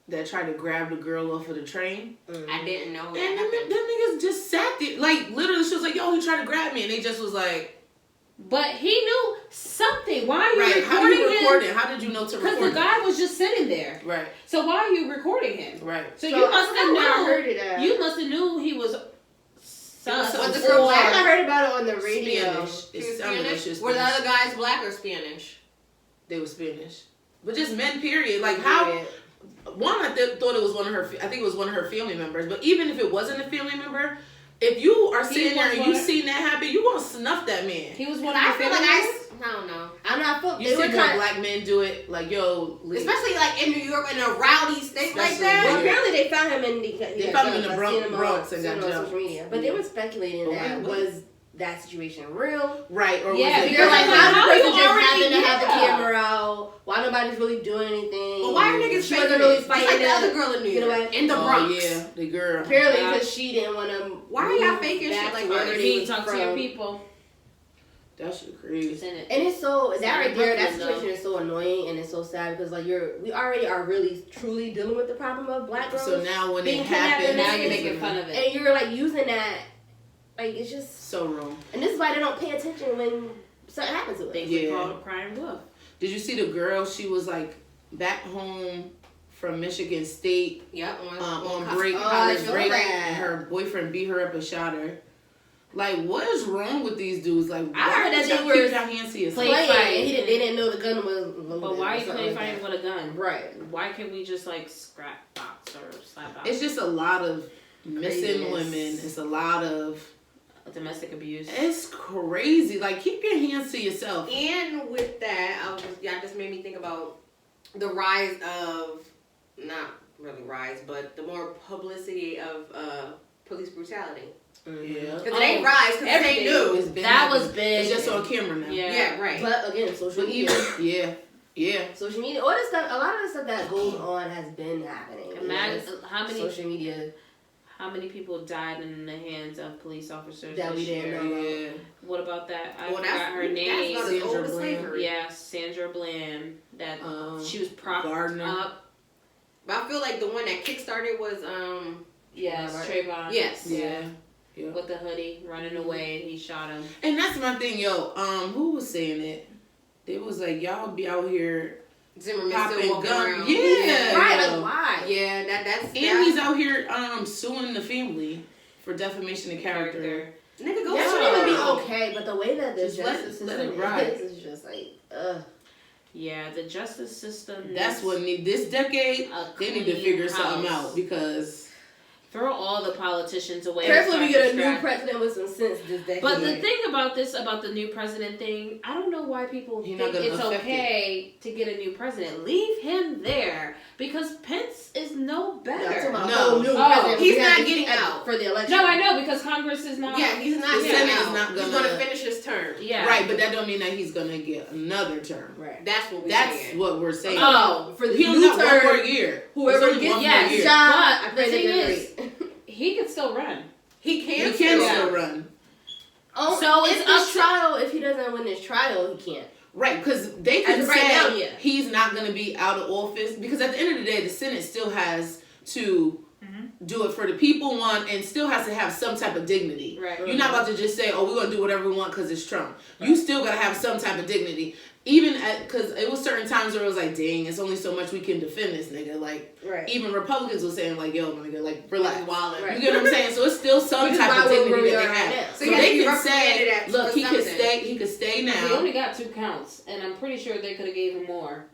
that tried to grab the girl off of the train. I didn't know And that them happened. niggas just sat there. Like, literally, she was like, yo, he tried to grab me. And they just was like, But he knew something. Why are you right, how do recording you record him? it? How did you know to Because record the guy was just sitting there. it? Right, So why are you recording him? right. So you must have I heard known. it at. You must have knew he was sus. Was the or- girl I black? haven't heard about it on the radio. Spanish. She was It sounded like Spanish? she was Were the Spanish. other guys black or Spanish? They were Spanish. But just men, period. Like, how... One, I thought it was one of her... I think it was one of her family members. But even if it wasn't a family member, if you are He sitting there was and you what? seen that happen, you gonna snuff that man. He was one of I the feel like family I don't know. I'm not. You They see were more kind. black men do it, like, yo, leave. Especially like in New York in a rowdy state like Especially that. Well, Yeah. apparently they found him in They found him in the Bronx and got on jumped. social media. But they were speculating Oh, that wait. was that situation real? Right, or Yeah, was it They're like, Because how how the you person just already- happened to have the yeah. camera out? Why nobody's really doing anything? But why are niggas She faking wasn't really it? Just like fighting the it. other girl in New Get York. away. In the Oh, Bronx. yeah, the girl. Apparently, Yeah. because she didn't want to. Why are y'all faking shit like that? Repeat, talk to your people. That shit crazy. Send it. And it's so that right there, that Brooklyn, situation is so annoying and it's so sad because like we already are really truly dealing with the problem of black girls. So now when being it kidnapped happens, and Now you're it's- making fun of it. and you're like using that, like it's just, so wrong. and this is why they don't pay attention when something happens to us. Things Yeah. we call a crying wolf. Did you see the girl? She was like back home from Michigan State Yep. on break, Oh, college I saw break, that. and her boyfriend beat her up and shot her. Like, what is wrong with these dudes? Like, I why heard that did y'all they keep were your hands to yourself? Play Playing, fight. and they didn't know the gun was loaded. But why are or you something playing like fighting that. with a gun? Right. Why can't we just like scrap box or slap box? It's just a lot of missing Craziness. women. It's a lot of. Domestic abuse. It's crazy. Like, keep your hands to yourself. And with that, y'all just made me think about the rise of, not really rise, but the more publicity of police brutality. Yeah. Because it ain't rise, because it every ain't day. new. It's been That was happening. big. It's just on camera now. Yeah. Yeah, right. But again, social But media. even, yeah. Social media, all this stuff, a lot of the stuff that goes on has been happening. Imagine It's how many social media how many people died in the hands of police officers that we this year. didn't know. Yeah. What about that? I Well, forgot her name. That's not as old Sandra as Bland. slavery. Yeah, Sandra Bland. That she was propped Gardner. up. But I feel like the one that kickstarted was, Yes, Right. Trayvon. yes. Yeah. With the hoodie, running away, and he shot him. And that's my thing, yo. Who was saying it? It was like, y'all be out here Zimmerman popping still walking guns. around. Yeah. Right, yo. like why? Yeah, that's And he's out here suing the family for defamation of character. Nigga, go That sit should even be down. okay, but the way that the Just let justice it system ride. is just like, ugh. Yeah, the justice system. That's needs what this decade. a They need to clean figure something house. out because Throw all the politicians away. Carefully, and we start get a from new scratch. president with some sense this decade. But the thing about this, about the new president thing, I don't know why people He's think not gonna it's affect okay to get a new president. Leave him there because Pence is no better. No. He's not getting out. for the election. No, I know because Congress is not. Yeah, he's not The getting Senate is out. not He's gonna- gonna finish his term. Yeah. right, but that don't mean that he's gonna get another term. Right. That's what we're That's saying. what we're saying. Oh, For the He only new got one more term, year. whoever It's only gets one yes, more year. shot, But I the pray they thing get is- great. he could still run. He can. He can Yeah. still run. Oh, So if it's this up to- trial, if he doesn't win this trial, he can't. Right, because they can As of say right now, yeah. he's not going to be out of office because at the end of the day, the Senate still has to do it for the people, one, and still has to have some type of dignity. Right. You're not about to just say, "Oh, we're going to do whatever we want because it's Trump." You still got to have some type of dignity. Even because it was certain times where it was like, "Dang, it's only so much we can defend this nigga." Like, Right. even Republicans were saying, "Like, yo, my nigga, like, relax." Wildin'. Right. You get what I'm saying? So it's still some Which is type why of we're dignity where we that they are right have. now. So So he has to they be can represented say, at "Look, he could something." stay. He could stay now." He only got 2 counts, and I'm pretty sure they could have gave him more.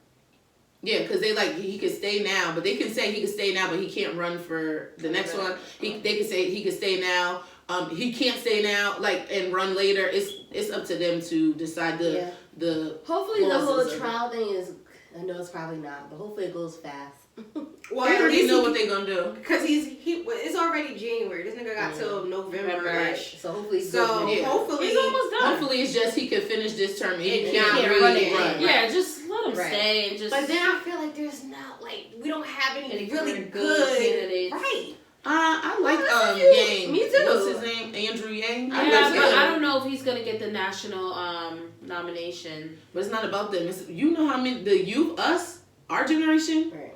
Yeah, because they like he could stay now, but they can say he could stay now, but he can't run for the next one. They can say he could stay now. He can't stay now, like and run later. It's up to them to decide the the. Hopefully, the clauses whole of it. trial thing is. I know it's probably not, but hopefully it goes fast. Well, They at already least know what they're gonna do. because it's already January. This nigga got till November-ish. So hopefully, it So goes Yeah. hopefully, He's almost done. Hopefully, it's just he could finish this term and he And can't not really run run. again. Yeah, just let him Right. stay and just. but then I feel like there's not like we don't have any really good good candidates. right. I like That's Yang. Me too. What's his name? Andrew Yang. Yeah, I like but him. I don't know if he's gonna get the national nomination. But it's not about them. It's, you know how many the youth, us, our generation, Right.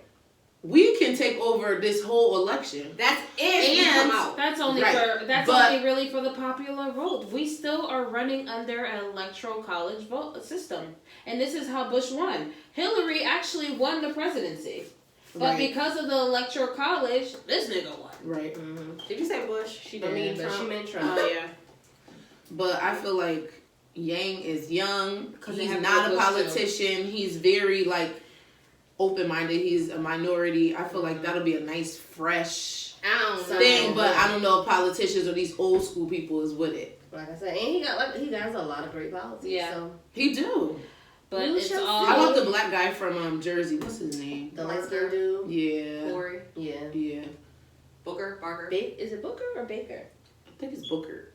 we can take over this whole election. That's if we And come out. That's only Right. that's But- only really for the popular vote. We still are running under an electoral college vote system, and this is how Bush won. Hillary actually won the presidency, but Right. because of the electoral college, this nigga won. Right. Did you say Bush? She I mean, did, but she Trump. meant Trump. Oh yeah. But I feel like Yang is young. 'Cause they He's have not a Bush, too. politician. He's very like open minded. He's a minority. I feel like that'll be a nice, fresh I don't know. thing, but I don't know if politicians or these old school people is with it. Like I said, and he has a lot of great policies. Yeah. So. He do. But You it's shall all. How about the black guy from Jersey? What's his name? The light skinned dude. Yeah. Corey, Yeah. Barker. Is it Booker or Baker? I think it's Booker.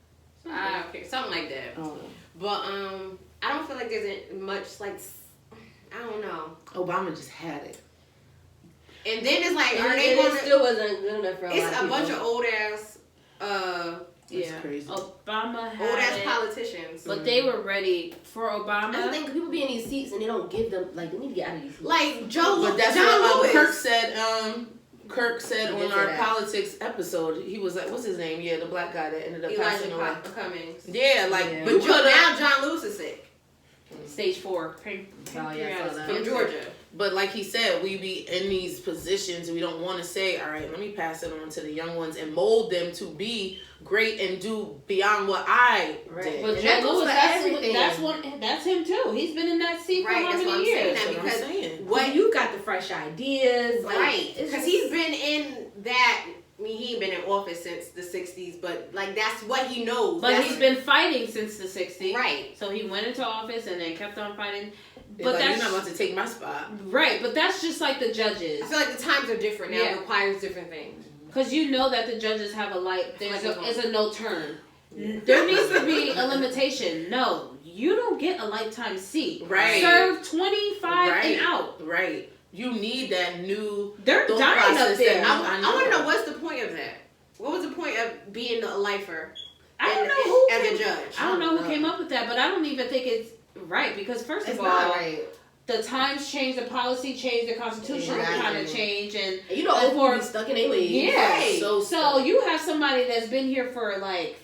Okay, something like that. Oh. But I don't feel like there's much like I don't know. Obama just had it. And then it's like, are And they it going to? still wasn't good enough for a lot It's of a bunch people. of old ass, That's crazy. Obama had old ass it, politicians. but they were ready for I Obama. just think people be in these seats and they don't give them they need to get out of these seats. Like John But that's Lewis. what Kirk said. Kirk said He on did say our that. politics episode. He was like, "What's his name? Yeah, the black guy that ended up passing away." Elijah Cummings. Yeah, like, Yeah. But you coulda- now John Lewis is sick Stage 4. Oh, yeah, I saw that. from Georgia. But like he said, we be in these positions. We don't want to say, "All right, let me pass it on to the young ones and mold them to be great and do beyond what I Right. did." But And Joe that goes Lewis, for everything. that's him too. He's been in that seat for Right, how that's many what I'm saying. years? That That's what I'm because saying. what You got the fresh ideas. right? It's Because just- he's been in that. I mean, he ain't been in office since the '60s, but like that's what he knows. But That's- he's been fighting since the 60s. right. So he went into office and then kept on fighting. But But like, that's you're not about to take my spot. right. But that's just like the judges, I feel like the times are different now. Yeah. It requires different things. because you know that the judges have a light. There's Microphone. it's a no turn. There needs to be a limitation. No, you don't get a lifetime seat. Right. Serve 25 Right. and out. Right. You need that new. They're thought dying up process there. that I want to know what's the point of that. What was the point of being a lifer? I don't and- know who as a came- judge. I don't know who know. came up with that, but I don't even think it's right because first It's of all, not right. the times changed, the policy changed, the constitution Exactly. kind of changed, and And you know, old people be stuck in their ways. yeah. Right. So you have somebody that's been here for like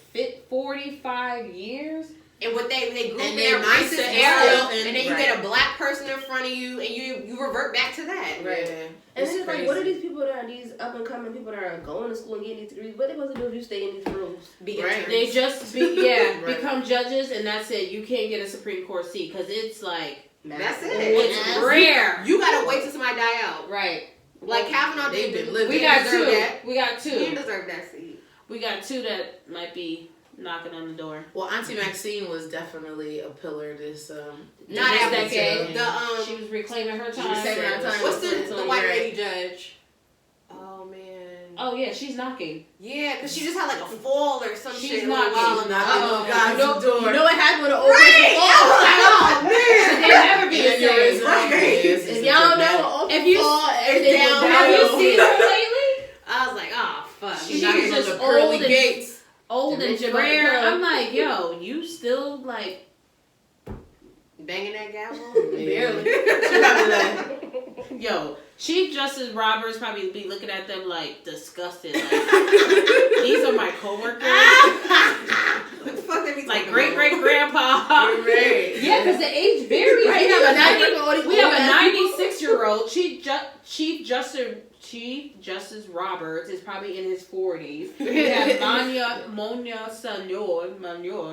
45 years. And what they group And in their their racist mindset is era, still in- and then you right. get a black person in front of you, and you revert back to that. Right. And It's it's like, crazy. what are these people that are these up and coming people that are going to school and getting these degrees? What are they supposed to do if you stay in these rooms? Be Right. interns. They just Right. become judges, and that's it. You can't get a Supreme Court seat because it's like That's it. it's rare. You gotta wait till somebody die out. Right. Like Kavanaugh They've did. been living. We He got deserved two. that. We got He didn't two. deserve that seat. We got two that might be knocking on the door. Well, Auntie Maxine was definitely a pillar this Not This ever. decade. The She was reclaiming her She was time. saving her time. what's the white Right. lady judge? Oh man. Oh yeah, she's knocking. Yeah, cause she just had like a fall or some She's shit. not a while getting ago. knocking on God's door. You know what happened when an old Right. person I was like, oh She man. can never be the Aneurysm. same. Right. Yes, it's If y'all don't dramatic. know, old If people you- fall, everything down. goes Have you downhill. seen her lately? I was like, oh fuck. She's knocking on just the pearly old and- gates. Old and Dementia rare. Buttercup. I'm like, yo, you still like Banging that gavel. Barely. She probably like, yo, Chief Justice Roberts probably be looking at them like disgusted. Like, these are my coworkers. What the fuck they be Like talking great about? great grandpa. right. Yeah, because the age varies. Right, We have a 90 we have a old-ass 96-year-old Chief Justice Roberts is probably in his 40s. We have Monia Senor,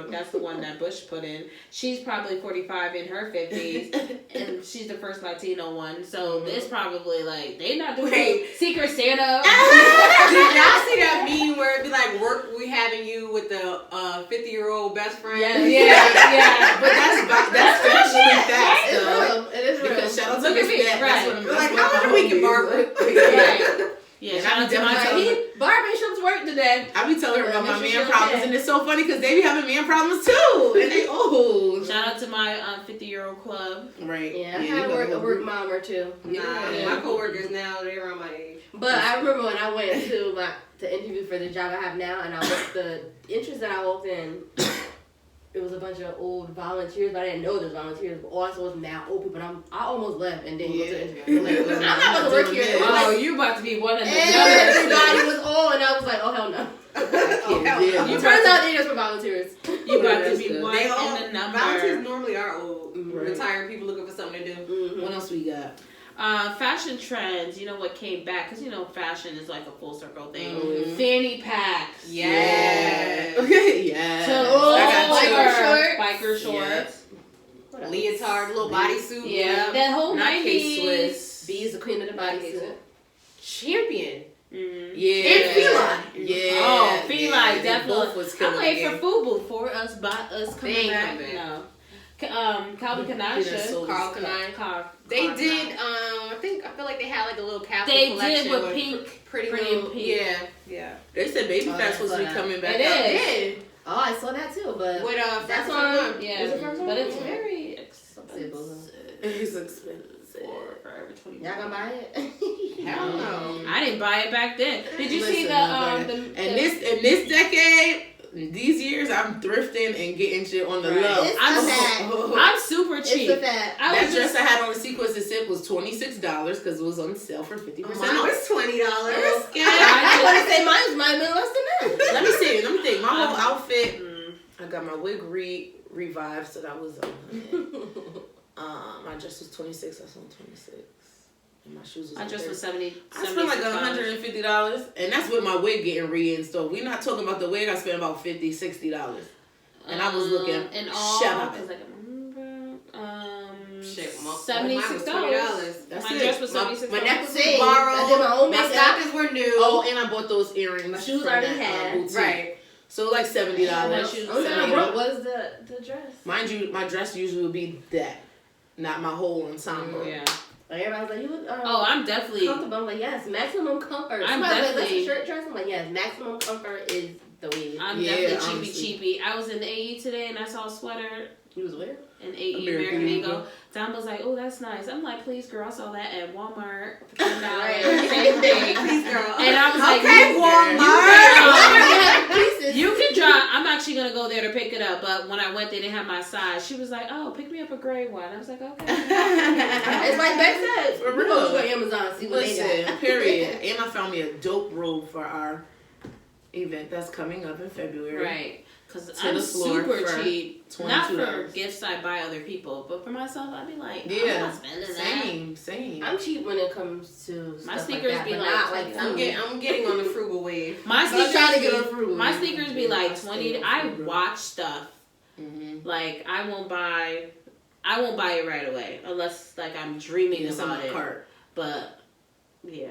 that's the one that Bush put in. She's probably 45 in her 50s, and she's the first Latino one. So it's probably like they not doing Wait. Secret Santa. Did y'all see that meme where it'd be like, work we having you with the 50-year-old best friend? Yeah. But that's factually facts, It's though. real. It is real. Because shout out to Look at Miss me, Nat. right. That's what I'm We're like, that's what how was my your weekend, homies Barbara? was. Right. Yeah, And shout I out to be my definitely- Barbie shows work today. I be telling her about my Make sure man she problems, okay. and it's so funny because they be having man problems too, and they old. Shout out to my 50-year-old club. Right. Yeah, I you had got a work mom or two. Nah, Yeah. my coworkers now, they're around my age. But I remember when I went to interview for the job I have now, and the entrance that I walked in, it was a bunch of old volunteers, but I didn't know there's volunteers. But all I saw was now old people. And I almost left and didn't go to the interview. I'm like, I'm not about to work here. doing I'm Oh, like, you about to be one of the everybody was old, and I was like, oh hell no. Oh, hell Yeah. no. It turns out they just for volunteers. You about to That's be good. one They all, in the number. volunteers normally are old. Right. Retired people looking for something to do. Mm-hmm. What else we got? Fashion trends, you know what came back? Because, you know, fashion is like a full circle thing. Mhm. Fanny packs. Yes. Okay. Yeah. So, I got biker two. shorts. Biker shorts. What else? Leotard, little bodysuit. Yeah. That whole Not 90s. K-Swiss. B is the queen of the bodysuit. Champion. Yeah. And Feline. Yeah. Oh, Feline, yeah, they definitely. both was I'm killing waiting it. for FUBU for us coming ain't back. come back. No. Calvin He done Kanasha. sold Carl his Kanai. Carl They Kanai. did. I feel like they had like a little capsule They collection did with with Pink, pretty Pretty little. and Pink. Yeah. Yeah. They said Baby Oh, Fat I supposed saw to be that. coming back It out. is. Yeah. Oh, I saw that too, but With that's First on. One. Yeah. Is it First One? But it's Yeah. very expensive. It's expensive. For forever 20. Y'all gonna buy it? Hell no. I didn't buy it back then. Did you see Listen, the in this decade, these years, I'm thrifting and getting shit on the Right. low. It's I'm a fact. I'm super It's cheap. a fact. I That was dress just, I had on the sequence sip was $26 because it was on sale for 50% Mine off. was $20. Okay. I want to say mine might have been less than that. Let me see. Let me think. My whole outfit. mm, I got my wig revived, so that was my dress was 26. That's on 26. And my shoes was. my on dress 30. was 70. I spent like $76. $150, and that's with my wig getting reinstalled. We're not talking about the wig. I spent about $50, $60, and I was looking. And all. Shut up. It was like Shit, $76. mine was $20. That's My it. dress was My $76. necklace was Same. borrowed. I did my own My makeup. stockings were new. Oh, and I bought those earrings. My shoes from already that, had. boutique. Right. So like $70. My shoes Oh, was no, $70. what was the dress? Mind you, my dress usually would be that, not my whole ensemble. Yeah. Like everybody's like, you look Oh, I'm definitely. comfortable. I'm like, yes, maximum comfort. I'm Somebody's like, that's definitely- a shirt dress. I'm like, yes, maximum comfort is the way. I'm Yeah, definitely honestly. cheapy. I was in AE today and I saw a sweater You was where? in AE American American Eagle. Eagle. Tom was like, "Oh, that's nice." I'm like, "Please, girl, I saw that at Walmart for $10." Right. Same thing. Please, girl. And I was like, Okay, "You- Walmart. Pieces. You can try. I'm actually gonna go there to pick it up, but when I went, they didn't have my size. She was like, "Oh, pick me up a gray one." I was like, "Okay." It's like Beck said. For We're real. gonna go to Amazon and see what they Listen, got. period. And I found me a dope robe for our event that's coming up in February. Right. Because To I'm the floor super for cheap. Not for $22. gifts I buy other people, but for myself, I'd be like, I'm Yeah, not spending that. same. I'm cheap when it comes to My stuff sneakers like that, be but like not like $20. I'm getting on the frugal wave. My So I'm sneakers, trying to get on frugal. my sneakers be like I stay 20. on I frugal. watch stuff. Mm-hmm. Like I won't buy it right away unless like I'm dreaming It's on about my it. cart. But yeah.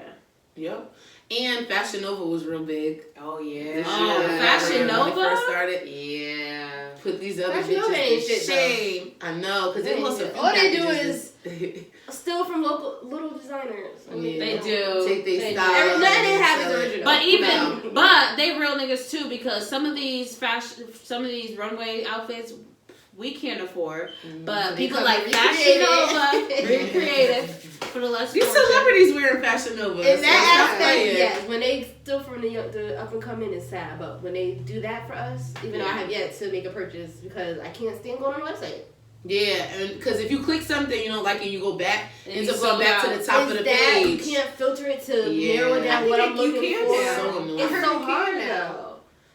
Yep. And Fashion Nova was real big. Oh yeah. This Oh, year. Fashion When Nova? we first started. Yeah. Put these other Fashion Nova bitches ain't to shit, though. shame. I know, because They they ain't lost a shit. few All they do packages. Steal from little designers. I mean, Yeah. They do. Take They their do. style. None they and have sell is it. original. But even, No. but they real niggas too because some of these runway outfits we can't afford. But They people come like recreated. Fashion Nova, really creative for the less These fortunate. celebrities wearing Fashion Nova. In so that stop playing. aspect, yes. When they steal from the up and coming, it's sad. But when they do that for us, even though I have yet to make a purchase because I can't stand going on the website. Yeah, and because if you click something you don't like and you go back, And ends you up going sold back to out. the top of It's the that page. you can't filter it to Yeah. narrow I down think what I'm you looking can for. now. So annoying. It's so You hard can now.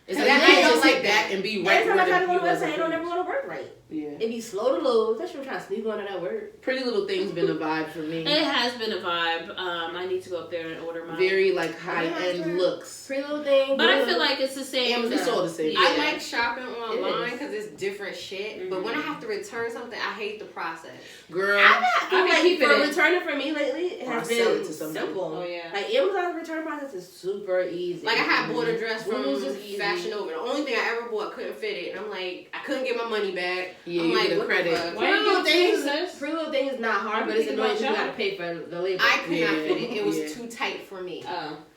It's And like that you I can't don't just like sit back and be right Every time I where try to the go on the viewers website, it don't are. never want to work right. Yeah. It be slow to load, especially when I'm trying to sneak onto that word. Pretty Little Thing's been a vibe for me. It has been a vibe. I need to go up there and order mine. Very like high end looks. Pretty little thing. But I Blue. feel like it's the same. Amazon. It's all the same. Yeah. I like shopping online is. because it's different shit. But when I have to return something, I hate the process. Girl, I've been like keeping for it. returning for me lately, it Or has sell it been to somebody. simple. Oh, yeah. Like Amazon's return process is super easy. Like I had bought a dress from Blues is easy. Fashion Nova. The only thing I ever bought couldn't fit it, and I'm like, I couldn't get my money back. Yeah, I'm you like, get a what the credit. fuck? Why you get Jesus? Pretty little thing is not hard, I'm but it's thinking annoying about because you y'all. gotta pay for the labor. I could not Yeah, fit it. It was yeah. too tight for me.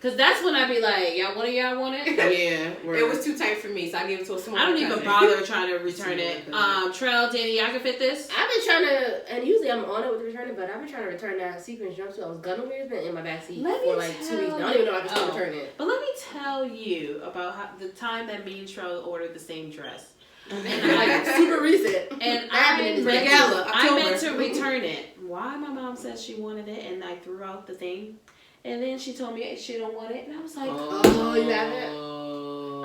Cause that's when I be like, y'all, one of y'all want it? Yeah, It was too tight for me, so I gave it to a small I don't even cousin. bother trying to return it. Small Trail, Danny, y'all can fit this? I've been trying to, and usually I'm on it with returning, but I've been trying to return that sequence jumpsuit I was gonna wear. It's been in my backseat Let me for like 2 tell weeks. I don't even know if I can still Oh. return it. But let me tell you about how the time that me and Trail ordered the same dress. Like super recent. And happened in I the meant, gala, I meant to October. return it. Why my mom said she wanted it and I threw out the thing. And then she told me she don't want it. And I was like, Oh, you have it?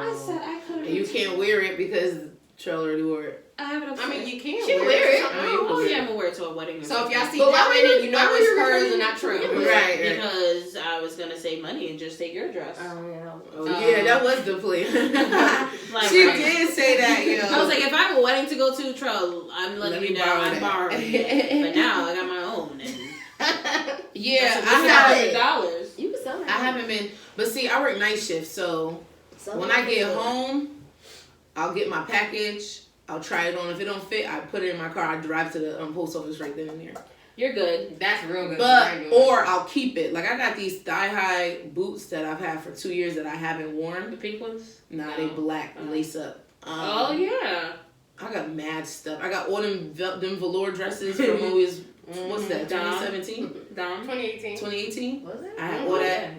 I said I couldn't. And you can't wear it because Trell already wore it. I have it upstairs. I mean, you can She wear wear it. it. to something I mean, else. Oh yeah, I'm gonna wear it to a wedding. Or So if something. y'all see But why that would many, you- you know why would it's you hers return and it? not true. Yeah. Right. Because I was gonna save money and just take your dress. Oh yeah, that was the plan. Like, she right. did say that, yo. I was like, if I have a wedding to go to, Trail, I'm letting Let you me know borrow I'm that. borrowing it. But now I got my own. And yeah, that's I $100. haven't. You can sell it. I haven't been, But see, I work night shift, so when I get home, I'll get my package. I'll try it on. If it don't fit, I put it in my car. I drive to the post office right then and there. You're good. That's real good. Or I'll keep it. Like I got these thigh-high boots that I've had for 2 years that I haven't worn. The pink ones? Nah, they black, lace up. Oh yeah. I got mad stuff. I got all them velour dresses from always. What's that? 2017? Dom. 2018. 2018? Was it? I had all that. Yeah.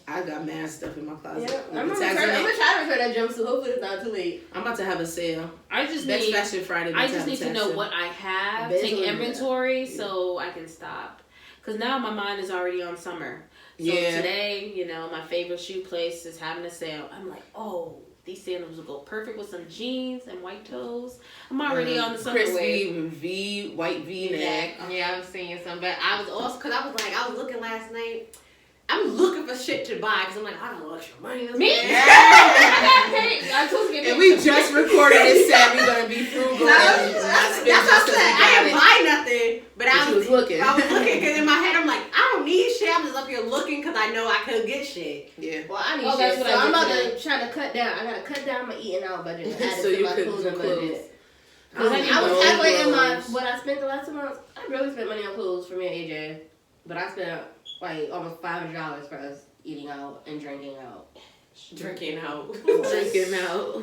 I got mad stuff in my closet. Yeah, With I'm the gonna tags in try it. to return that jumpsuit. Hopefully it's not too late. I'm about to have a sale. I just Next need. Fashion Friday. I just need to know what I have, Basically, take inventory, yeah. so I can stop. Because now my mind is already on summer. So Yeah. today, you know, my favorite shoe place is having a sale. I'm like, oh, these sandals will go perfect with some jeans and white toes. I'm already on the summer wave. crispy V, white V neck. Yeah, I was seeing some, but I was also because I was looking last night. I'm looking for shit to buy because I'm like, I don't know extra money. Me? Yeah. I got paid. I'm supposed to get paid. And we just recorded this set. We're gonna be frugal and not spend That's just what I'm saying. I didn't buy nothing, but I was looking. I was looking because in my head I'm like, I don't need shit. I'm just up here looking because I know I could get shit. Yeah. Well, I need Oh, shit. that's what So I I'm did about to try to cut down. I gotta cut down my eating out budget and add it So to you my could clothing do clothes. budget. I I was calculating clothes. what I spent the last 2 months. I really spent money on clothes for me and AJ, but I spent like almost $500 for us eating out and drinking out. Drinking out. Drinking out.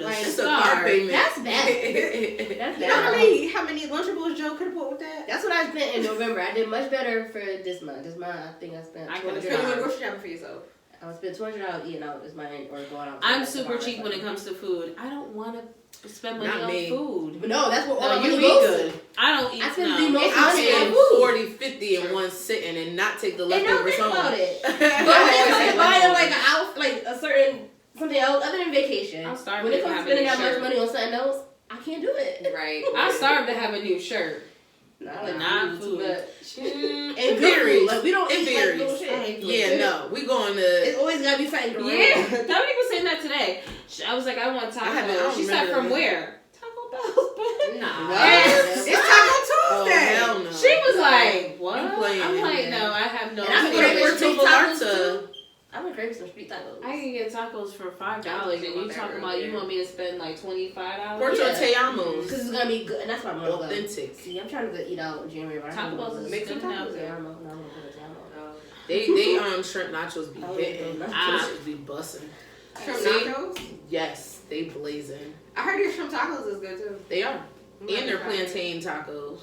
Like, It's a car payment. That's bad. That's You know bad. how many Lunchables Joe could have put with that? That's what I spent in November. I did much better for this month. This month, I think I spent I could've So you went $200. grocery shopping for yourself. I would spend $200 eating out this month or going out. I'm super cheap when it comes to food. I don't want to spend money Not on me. food. But no, that's what all No, my you money eat goes good. to. I don't eat. I spend no. the most I'll money on spend food. 40, 50 in one sitting and not take the And don't leftovers think home. about it. But I when always it comes say to buying leftovers. like an out, like a certain something else other than vacation, I'm starving when it to comes to have a spending new that much shirt. money on something else, I can't do it. Right. I'm starved to have a new shirt. Not food. but It and good varies. food. Like we don't It eat like varies. little shit. Yeah, no. We going It's to... always gotta be something great. Yeah, Dominique was saying that today. I was like, I want I haven't- I tacos. don't She said, remember from that. where? Taco Bell. Nah. Yes. It's Taco Oh, Tuesday. hell no. She was like, what? You playing. I'm like, no, I have no. And I'm We gonna go to get Puerto street tacos, Vallarta. I'm gonna crave some street tacos. I can get tacos for $5, and you talking about you want me to spend like $25? Puerto Yeah. Te Amos. Because it's gonna be good, and that's why I'm gonna go. Authentic. See, I'm trying to go eat out in January. But I Taco can't Bell's go. is Make good some now. tacos. Yeah, I'm gonna go to Taco. They shrimp nachos be Oh, hitting. yeah. Them shit be busting. Shrimp See? nachos? Yes, they blazing. I heard your shrimp tacos is good too. They are. I'm And gonna their try it. plantain tacos.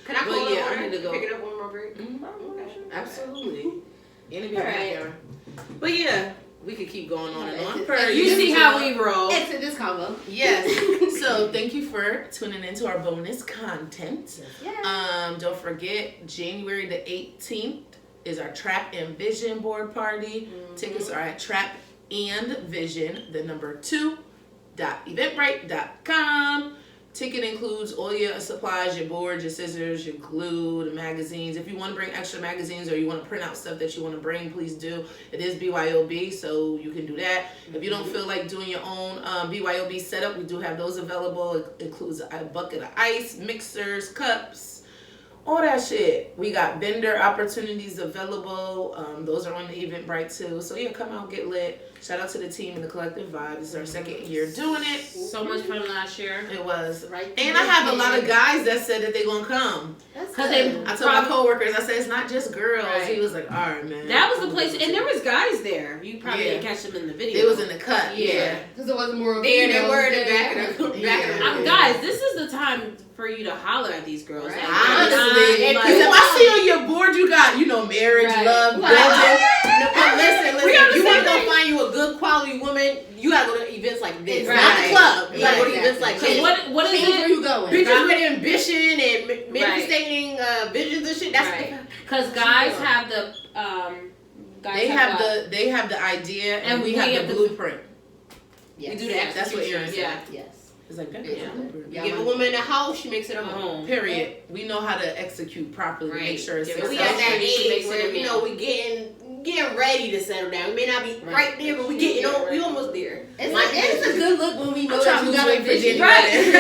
Can I But pull yeah, I order? need to go. Pick it up one more break. Okay. Absolutely. And it be Alright. backyard. But yeah, we could keep going on and on. Alright. Per You see how we roll. It's in this combo. Yes. So thank you for tuning into our bonus content. Yeah. Don't forget, January the 18th is our Trap and Vision board party. Tickets are at Trap and Vision, the number 2.eventbrite.com. Ticket includes all your supplies, your boards, your scissors, your glue, the magazines. If you want to bring extra magazines or you want to print out stuff that you want to bring, please do. It is BYOB, so you can do that. If you don't feel like doing your own BYOB setup, we do have those available. It includes a bucket of ice, mixers, cups, all that shit. We got vendor opportunities available. Those are on the Eventbrite too. So yeah, come out, get lit. Shout out to the team and the Collective Vibe. This is our second year doing it. So much fun last year. It was. Right. And I have a lot of guys that said that they're gonna come. That's 'Cause good. they- I told my coworkers, I said it's not just girls. Right. He was like, all right, man. That was the place, and there was guys there. You probably Yeah. didn't catch them in the video. It was in the cut. Yeah. Because it wasn't more. There they females were in the than- back of the back of the Yeah. room. Guys, this is the time for you to holler at these girls. Right. Like, Honestly, like- because if I see on your board you got, marriage, Right. love, Like, building. no, but listen, We on the you same want to page. go find you a good quality woman, you gotta go to events like this. Right. Not the club. You gotta go to Right. events like So this. what is Change where it? you going? Bitches with ambition and manifesting visions and shit. That's Right. Because guys have the guys They have what? the idea and, And we we have have the the- blueprint. Yes. We do that. That's what Aaron said. Yeah. Yes. It's like that. Yeah. You give a woman a house, she makes it a home. home. Period. We know how to execute properly to make sure it's Give it We successful. at that She age makes where it, you know we getting ready to settle down. We may not be right there, but we getting on. We almost there. It's, My it's a good look when we know I'm that trying you to got lose a weight for vision. Jenny Right. Wedding.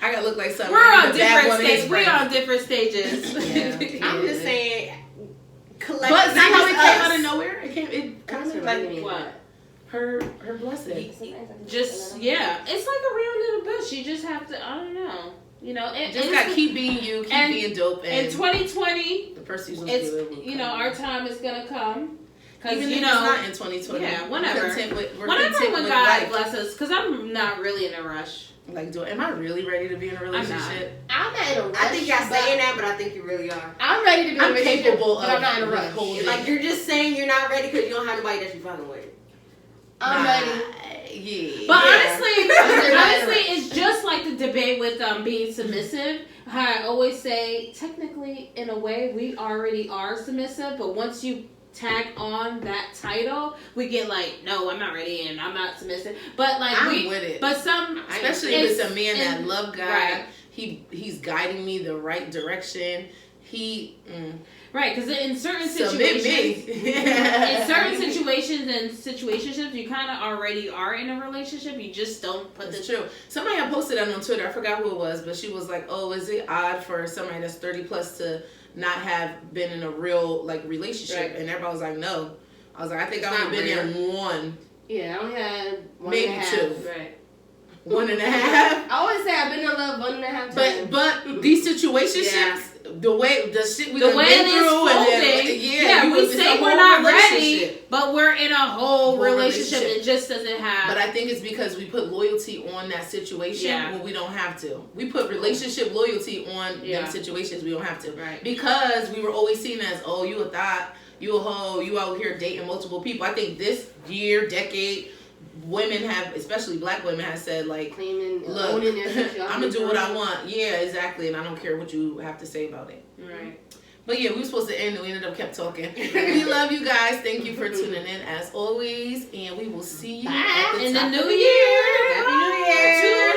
I gotta look like something. We're on The bad different one is stages. We're right. on different stages. Yeah. I'm just saying, collect. But see how it came us. out of nowhere? It kind of like What? her blessing. Just yeah, it's like a real little bitch. You just have to. I don't know. You know, Just gotta keep being you, keep being dope, and in 2020, the person it's our time is gonna come. Because even you if know, it's not in 2020, yeah, whenever, we're whenever content when with God life. bless us, because I'm not really in a rush. Like, am I really ready to be in a relationship? I'm not in a rush. I think y'all saying that, but I think you really are. I'm ready to be in a I'm relationship, capable but of I'm not in a rush. withholding. Like you're just saying you're not ready because you don't have nobody that you're fucking with. I'm ready. Yeah. But Yeah. honestly, it's just like the debate with being submissive. How I always say, technically, in a way, we already are submissive, but once you tag on that title, we get like, no, I'm not ready and I'm not submissive. But like I'm with it. But some, especially if it's a man that love God, right. he's guiding me the right direction. Right, because in certain Submit situations, me. in certain situations and situationships, you kind of already are in a relationship. You just don't put That's the true. Somebody had posted that on Twitter. I forgot who it was, but she was like, "Oh, is it odd for somebody that's 30 plus to not have been in a real relationship?" Right. And everybody was like, "No." I was like, "I think It's I've not only been rare. in one, Yeah, I only had one maybe and a half. two, right. 1.5." I always say I've been in love 1.5 times. But these situationships, the shit we The done way been it is through, and folding, then, we it's a say whole we're not ready, relationship. but we're in a whole Whole relationship. relationship. It just doesn't have. But I think it's because we put loyalty on that situation when we don't have to. We put relationship loyalty on them situations we don't have to. Right. Because we were always seen as, oh, you a thought, you a hoe, you out here dating multiple people. I think this decade, women have, especially black women, have said like, Claiming, look, owning their sexuality. I'm gonna do what I want. Yeah, exactly, and I don't care what you have to say about it. Right. But yeah, we were supposed to end and we ended up kept talking. We love you guys. Thank you for tuning in as always, and we will see you at the In top the of new year. Happy New Year.